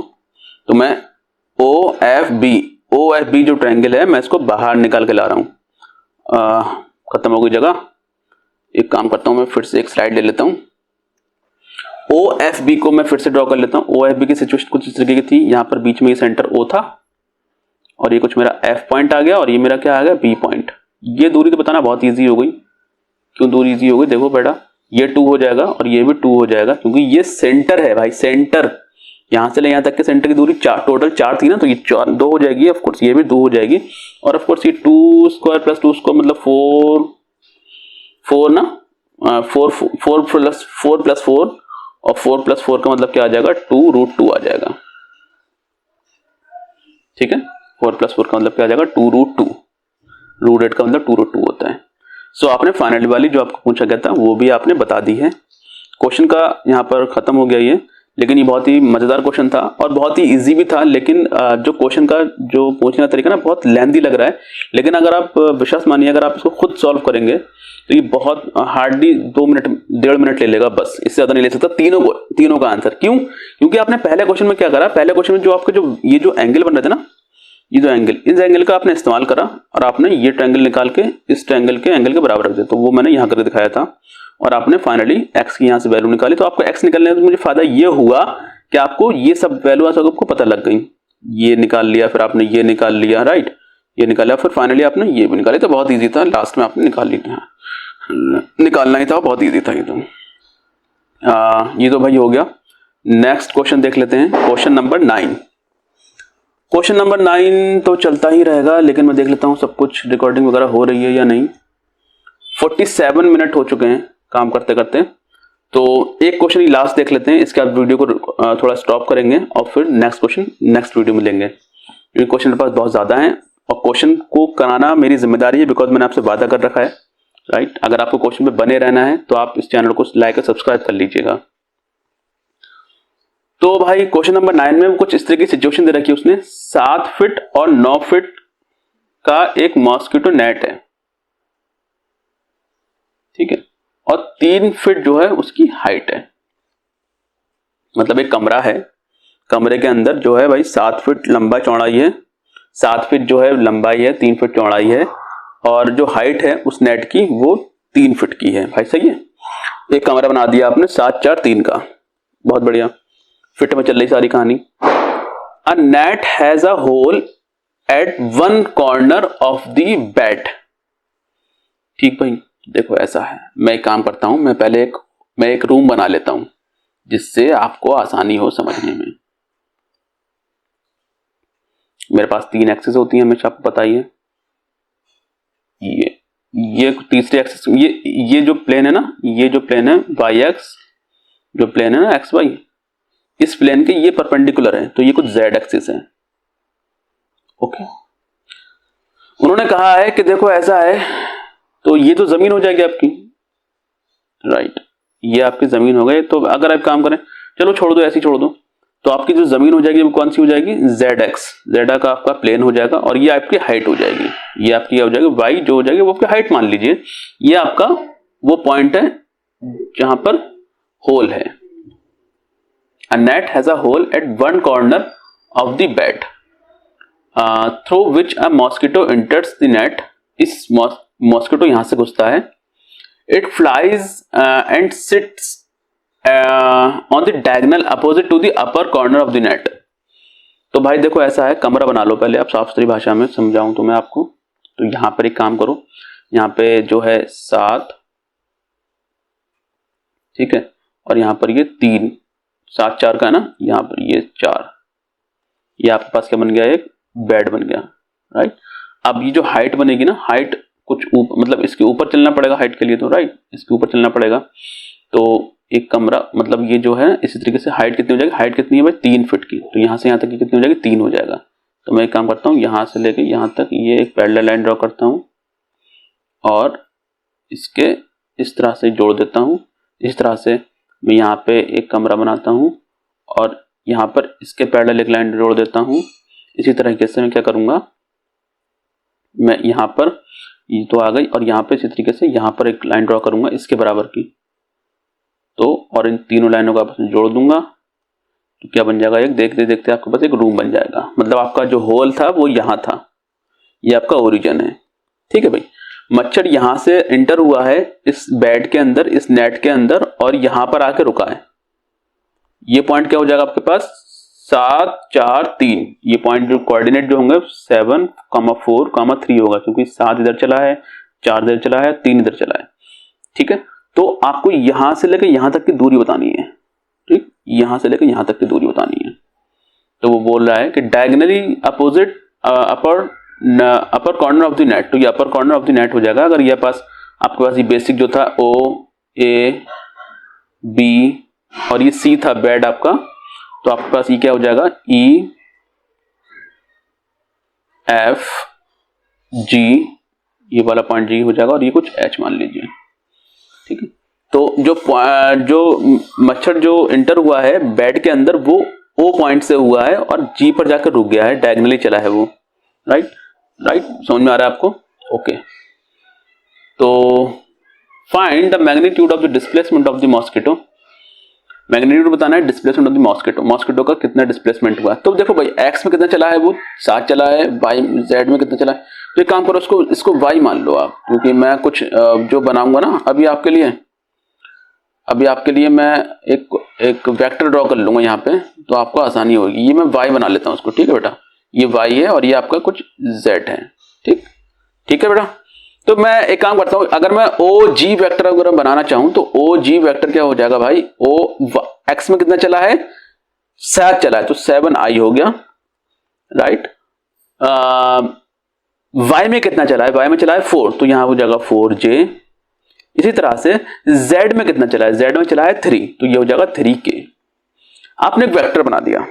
तो मैं OFB जो ट्रायंगल है मैं इसको बाहर निकाल के ला रहा हूं। खत्म हो गई जगह। एक काम करता हूं, मैं फिर से एक स्लाइड ले लेता हूं। OFB को मैं फिर से ड्रॉ कर लेता हूं। OFB की सिचुएशन कुछ इस तरीके की थी, यहां पर बीच में ये सेंटर O था और ये कुछ मेरा F पॉइंट आ गया और ये मेरा क्या आ गया B पॉइंट। ये दूरी तो बताना बहुत इजी हो गई। क्यों दूरी इजी हो गई, देखो बेटा ये 2 हो जाएगा और ये भी 2 हो जाएगा, क्योंकि ये सेंटर है भाई, सेंटर। यहां से ले यहां तक के सेंटर की दूरी टोटल 4 थी ना, तो ये 2 हो जाएगी। ऑफ कोर्स ये भी 2 हो जाएगी और ऑफ कोर्स ये 2² + 2² मतलब 4 ना, 4 + 4 और 4 + 4 का मतलब क्या आ जाएगा, 2√2 आ जाएगा। ठीक है, 4 + 4 का मतलब क्या आ जाएगा, 2√2। √8 का मतलब 2√2 होता है। सो आपने फाइनल वाली जो आपको पूछा गया था वो भी आपने बता दी है। क्वेश्चन का यहाँ पर खत्म हो गया ये, लेकिन ये बहुत ही मजेदार क्वेश्चन था और बहुत ही इजी भी था। लेकिन जो क्वेश्चन का जो पूछने का तरीका ना बहुत लेंथी लग रहा है, लेकिन अगर आप विश्वास मानिए अगर आप इसको खुद सॉल्व करेंगे तो ये बहुत हार्डली 2 मिनट 1.5 मिनट ले लेगा, बस इससे ज्यादा नहीं ले सकता तीनों का आंसर। क्यों, क्योंकि आपने पहले क्वेश्चन में क्या करा, पहले क्वेश्चन में जो आपके जो ये जो एंगल बन रहे थे ना, ये जो एंगल, इस एंगल का आपने इस्तेमाल करा और आपने ये ट्रायंगल निकाल के इस ट्रायंगल के एंगल के बराबर रख दिया, तो वो मैंने यहाँ करके दिखाया था। और आपने फाइनली x की यहाँ से वैल्यू निकाली, तो आपको x निकलने में मुझे फायदा ये हुआ कि आपको ये सब वैल्यू आपको पता लग गई। ये निकाल लिया, फिर आपने ये निकाल लिया, राइट, ये निकाला, फिर फाइनली आपने ये भी निकाली। तो बहुत ईजी था, लास्ट में आपने निकाल लिया, निकालना ही था, बहुत ईजी था ये तो। ये तो भाई हो गया। नेक्स्ट क्वेश्चन देख लेते हैं, क्वेश्चन नंबर 9। क्वेश्चन नंबर 9 तो चलता ही रहेगा, लेकिन मैं देख लेता हूं सब कुछ रिकॉर्डिंग वगैरह हो रही है या नहीं। 47 मिनट हो चुके हैं काम करते करते, तो एक क्वेश्चन ही लास्ट देख लेते हैं, इसके बाद वीडियो को थोड़ा स्टॉप करेंगे और फिर नेक्स्ट क्वेश्चन नेक्स्ट वीडियो में लेंगे, क्योंकि क्वेश्चन मेरे पास बहुत ज्यादा है और क्वेश्चन को कराना मेरी जिम्मेदारी है, बिकॉज मैंने आपसे वादा कर रखा है, राइट। अगर आपको क्वेश्चन में बने रहना है तो आप इस चैनल को लाइक और सब्सक्राइब कर लीजिएगा। तो भाई क्वेश्चन नंबर 9 में कुछ इस तरह की सिचुएशन दे रखी है उसने, 7 फीट और 9 फीट का एक मॉस्किटो नेट है, ठीक है, और 3 फीट जो है उसकी हाइट है। मतलब एक कमरा है, कमरे के अंदर जो है भाई 7 फीट लंबा चौड़ाई है, 7 फीट जो है लंबाई है, 3 फीट चौड़ाई है, और जो हाइट है उस नेट की वो 3 फीट की है। भाई सही है, एक कमरा बना दिया आपने 7 4 3 का, बहुत बढ़िया, फिट में चल रही सारी कहानी। A net has a hole at one corner of the bed. ठीक भाई, देखो ऐसा है, मैं एक काम करता हूं, मैं एक रूम बना लेता हूं जिससे आपको आसानी हो समझने में। मेरे पास 3 एक्सिस होती है हमेशा, आपको पता ही है। ये तीसरी एक्सिस, ये जो प्लेन है ना, ये जो प्लेन है वाई एक्स, जो प्लेन है ना एक्स वाई, इस प्लेन के ये परपेंडिकुलर है, तो ये कुछ जेड एक्सिस है। ओके, उन्होंने कहा है कि देखो ऐसा है, तो ये तो जमीन हो जाएगी आपकी, राइट, ये आपकी जमीन हो गई। तो अगर आप काम करें, चलो छोड़ दो, ऐसे ही छोड़ दो, तो आपकी जो जमीन हो जाएगी वो कौन सी हो जाएगी, जेड एक्स, जेड का आपका प्लेन हो जाएगा, और ये आपकी हाइट हो जाएगी, ये आपकी क्या हो जाएगी, वाई जो हो जाएगी वो आपकी हाइट मान लीजिए। ये आपका वो पॉइंट है जहां पर होल है। A net has a hole at one corner of the bed through which a mosquito enters the net. इस मॉस्किटो यहां से घुसता है। It flies and sits on the diagonal opposite to the upper corner of the net. तो भाई देखो ऐसा है, कमरा बना लो पहले आप, साफ सुथरी भाषा में समझाऊं तो मैं आपको, तो यहां पर एक काम करो, यहाँ पे जो है 7, ठीक है, और यहाँ पर ये 3, 7 4 का ना, यहाँ पर ये 4, ये आपके पास क्या बन गया, एक बेड बन गया, राइट। अब ये जो हाइट बनेगी ना, हाइट कुछ मतलब इसके ऊपर चलना पड़ेगा हाइट के लिए तो, राइट, इसके ऊपर चलना पड़ेगा। तो एक कमरा मतलब ये जो है इसी तरीके से हाइट कितनी हो जाएगी, हाइट कितनी है भाई 3 फीट की, तो यहाँ से यहाँ तक की कितनी हो जाएगी, 3 हो जाएगा। तो मैं एक काम करता हूँ, यहाँ से लेके यहाँ तक ये एक पैरेलल लाइन ड्रॉ करता हूँ और इसके इस तरह से जोड़ देता हूँ। इस तरह से मैं यहाँ पे एक कमरा बनाता हूँ और यहाँ पर इसके पैरेलल एक लाइन जोड़ देता हूँ। इसी तरीके से मैं क्या करूँगा, मैं यहाँ पर ये तो आ गई और यहाँ पे इसी तरीके से यहाँ पर एक लाइन ड्रॉ करूँगा इसके बराबर की, तो और इन तीनों लाइनों को आपस में जोड़ दूंगा तो क्या बन जाएगा, एक देखते देखते आपके पास एक रूम बन जाएगा। मतलब आपका जो होल था वो यहाँ था, ये आपका ओरिजिन है, ठीक है भाई। मच्छर यहाँ से एंटर हुआ है इस बेड के अंदर, इस नेट के अंदर, और यहाँ पर आके रुका है। ये पॉइंट क्या हो जाएगा आपके पास, 7 4 3, ये पॉइंट जो कोऑर्डिनेट जो होंगे 7, 4, 3 होगा, क्योंकि 7 इधर चला है, 4 इधर चला है, 3 इधर चला है, ठीक है। तो आपको यहां से लेकर यहां तक की दूरी बतानी है, ठीक, यहां से लेकर यहां तक की दूरी बतानी है। तो वो बोल रहा है कि diagonally opposite upper corner of the net, तो ये अपर कॉर्नर ऑफ द नेट हो जाएगा। अगर ये पास आपके पास ये बेसिक जो था O A B और ये C था बेड आपका, तो आपके पास ये क्या हो जाएगा, E F G, ये वाला पॉइंट G हो जाएगा और ये कुछ H मान लीजिए, ठीक है। तो जो मच्छर जो इंटर हुआ है बेड के अंदर वो O पॉइंट से हुआ है और G पर जाकर रुक गया है, डायगोनली चला है वो, राइट, समझ में आ रहा है आपको, ओके। तो find the magnitude of the displacement of the mosquito, magnitude बताना है displacement of the mosquito, mosquito का कितना डिस्प्लेसमेंट हुआ है। तो देखो भाई एक्स में कितना चला है, वो 7 चला है, वाई जेड में कितना चला है, तो एक काम करो इसको वाई मान लो आप, क्योंकि मैं कुछ जो बनाऊंगा ना अभी आपके लिए मैं एक वेक्टर ड्रॉ कर लूंगा यहाँ पे, तो आपको आसानी होगी। ये मैं वाई बना लेता हूँ उसको, ठीक है बेटा, ये वाई है और ये आपका कुछ जेड है, ठीक है बेटा। तो मैं एक काम करता हूं, अगर मैं ओ जी वेक्टर अगर बनाना चाहूं तो ओ जी वेक्टर क्या हो जाएगा भाई, ओ एक्स में कितना चला है, 7 चला है, तो 7i हो गया, राइट। वाई में कितना चला है, वाई में चला है 4, तो यहां हो जाएगा 4j। इसी तरह से z में कितना चला है, z में चला है 3, तो ये हो जाएगा 3k। आपने एक वेक्टर बना दिया।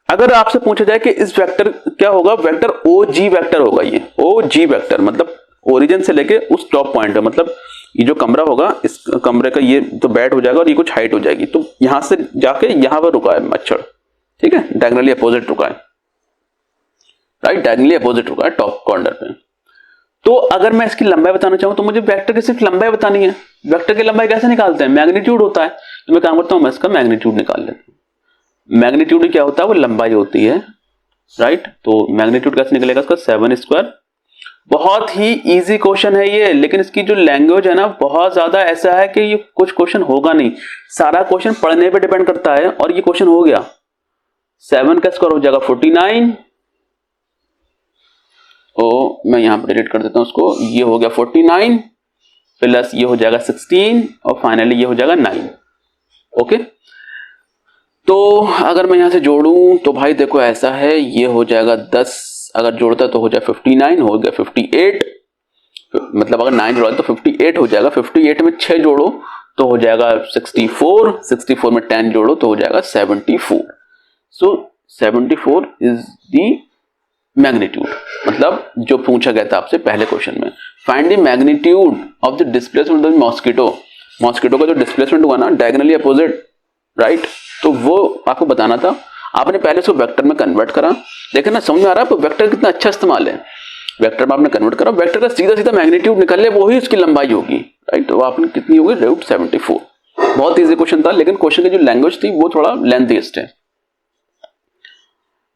अगर आपसे पूछा जाए कि इस वेक्टर क्या होगा, वेक्टर ओ जी वेक्टर होगा, ये ओ जी वेक्टर मतलब ओरिजिन से लेके उस टॉप पॉइंट है, मतलब ये जो कमरा होगा इस कमरे का ये तो बेड हो जाएगा और ये कुछ हाइट हो जाएगी, तो यहां से जाके यहां पर रुका है मच्छर, ठीक है, डायगोनली अपोजिट रुका है, राइट, डायगोनली अपोजिट रुका है टॉप कॉर्नर पे। तो अगर मैं इसकी लंबाई बताना चाहूं तो मुझे वेक्टर की सिर्फ लंबाई बतानी है। वेक्टर की लंबाई कैसे निकालते हैं, मैग्नीट्यूड होता है, तो मैं काम करता हूं, मैं इसका मैग्नीट्यूड निकाल लेता हूं। मैग्नीट्यूड क्या होता है, वो लंबाई होती है, राइट। तो मैग्नीट्यूड कैसे निकलेगा इसका, 7²। बहुत ही इजी क्वेश्चन है ये, लेकिन इसकी जो लैंग्वेज है ना बहुत ज्यादा ऐसा है कि ये कुछ क्वेश्चन होगा नहीं, सारा क्वेश्चन पढ़ने पे डिपेंड करता है, और ये क्वेश्चन हो गया। 7 का स्क्वायर हो जाएगा 49, मैं यहां पर डिलीट कर देता हूं उसको, ये हो गया 49 प्लस ये हो जाएगा 16 और फाइनली ये हो जाएगा 9, ओके। तो अगर मैं यहां से जोड़ूं तो भाई देखो ऐसा है, ये हो जाएगा 10, अगर जोड़ता तो हो जाए 59, हो गया 58, मतलब अगर 9 जोड़ा तो 58 हो जाएगा, 58 में 6 जोड़ो तो हो जाएगा 64, 64 में 10 जोड़ो तो हो जाएगा 74। सो 74 इज द मैग्नीट्यूड, मतलब जो पूछा गया था आपसे पहले क्वेश्चन में, find the magnitude of the displacement of mosquito. Mosquito का जो डिस्प्लेसमेंट हुआ ना डायगोनली अपोजिट, राइट, तो वो आपको बताना था। आपने पहले इसको वेक्टर में कन्वर्ट करा, देखिए ना समझ में आ रहा है, वेक्टर कितना अच्छा इस्तेमाल है, वेक्टर में आपने कन्वर्ट करा, वेक्टर का सीधा सीधा मैग्नीट्यूड निकल ले, वही उसकी लंबाई होगी, राइट। तो आपने कितनी होगी, √74। बहुत इजी क्वेश्चन था, लेकिन क्वेश्चन की जो लैंग्वेज थी वो थोड़ा लेंथीस्ट है।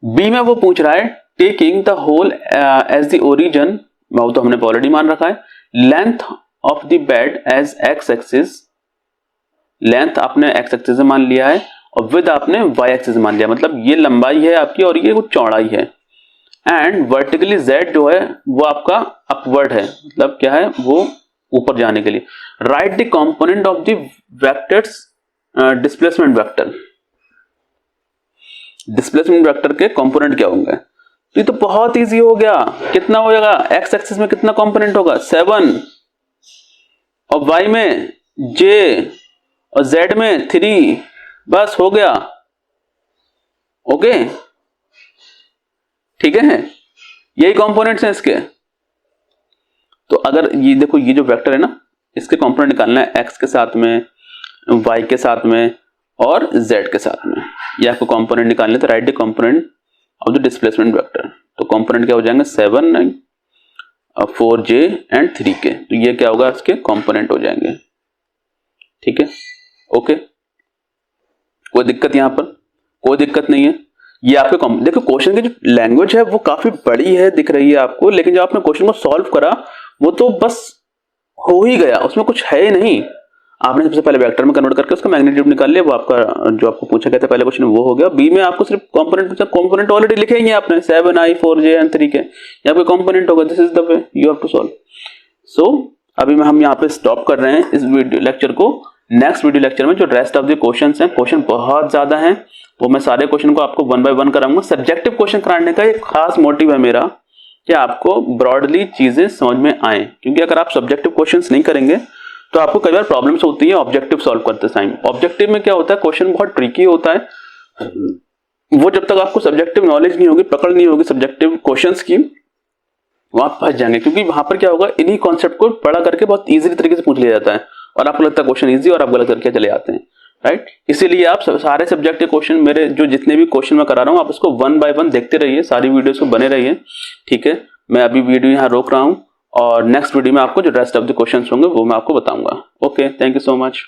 बी में वो पूछ रहा है, taking the hole as the origin, वो तो हमने ऑलरेडी मान रखा है, length of the bed as X axis, length आपने एक्स एक्सिस मान लिया है और विद आपने वाई एक्सिस मान लिया, मतलब ये लंबाई है आपकी और ये कुछ चौड़ाई है। एंड वर्टिकली z जो है वो आपका अपवर्ड है, मतलब क्या है, वो ऊपर जाने के लिए। Right the component of the vectors displacement vector. Displacement vector के कंपोनेंट क्या होंगे? ये तो बहुत इजी हो गया। कितना हो जाएगा? एक्स एक्सिस में कितना कंपोनेंट होगा? 7, और वाई में j, और z में 3। बस हो गया। ओके, ठीक है, यही कंपोनेंट्स हैं इसके। तो अगर ये देखो, ये जो वेक्टर है ना, इसके कंपोनेंट निकालना है x के साथ में, y के साथ में और z के साथ में। ये आपको कंपोनेंट निकालने, तो right the component of the displacement vector. तो कंपोनेंट क्या हो जाएंगे? 7, 4j एंड 3k। तो ये क्या होगा? इसके कंपोनेंट हो जाएंगे। ठीक है, ओके, कोई दिक्कत यहां पर? कोई दिक्कत नहीं है। ये आपके देखो, क्वेश्चन की जो लैंग्वेज है वो काफी बड़ी है, दिख रही है आपको, लेकिन जब आपने क्वेश्चन को सॉल्व करा वो तो बस हो ही गया, उसमें कुछ है ही नहीं। आपने सबसे पहले वेक्टर में कन्वर्ट करके उसका मैग्नीट्यूड निकाल लिया, वो आपका जो आपको पूछा गया था पहले क्वेश्चन वो हो गया। बी में आपको सिर्फ कंपोनेंट ऑलरेडी लिखे ही आपने, 7i 4j एंड 3k, ये आपके कंपोनेंट होगा। This is the way you have to solve. So अभी हम यहाँ पे स्टॉप कर रहे हैं इस वीडियो लेक्चर को। नेक्स्ट वीडियो लेक्चर में जो रेस्ट ऑफ द क्वेश्चन हैं, क्वेश्चन बहुत ज्यादा हैं, वो मैं सारे क्वेश्चन को आपको 1 बाय 1 कराऊंगा। सब्जेक्टिव क्वेश्चन कराने का एक खास मोटिव है मेरा कि आपको ब्रॉडली चीजें समझ में आए, क्योंकि अगर आप सब्जेक्टिव क्वेश्चंस नहीं करेंगे तो आपको कई बार प्रॉब्लम्स होती है ऑब्जेक्टिव सॉल्व करते टाइम। ऑब्जेक्टिव में क्या होता है, क्वेश्चन बहुत ट्रिकी होता है, वो जब तक आपको सब्जेक्टिव नॉलेज नहीं होगी, पकड़ नहीं होगी सब्जेक्टिव क्वेश्चंस की, वहां फंस जाएंगे। क्योंकि वहां पर क्या होगा, इन्हीं कॉन्सेप्ट को पढ़ा करके बहुत इजीली तरीके से पूछ लिया जाता है और आपको लगता है क्वेश्चन इजी और आप गलत करके चले जाते हैं, राइट। इसीलिए आप सारे सब्जेक्टिव क्वेश्चन, मेरे जो जितने भी क्वेश्चन मैं करा रहा हूँ, आप उसको 1 बाय 1 देखते रहिए, सारी वीडियोस को बने रहिए। ठीक है, मैं अभी वीडियो यहाँ रोक रहा हूँ और नेक्स्ट वीडियो में आपको जो रेस्ट ऑफ द क्वेश्चंस होंगे वो मैं आपको बताऊंगा। Okay, thank you so much.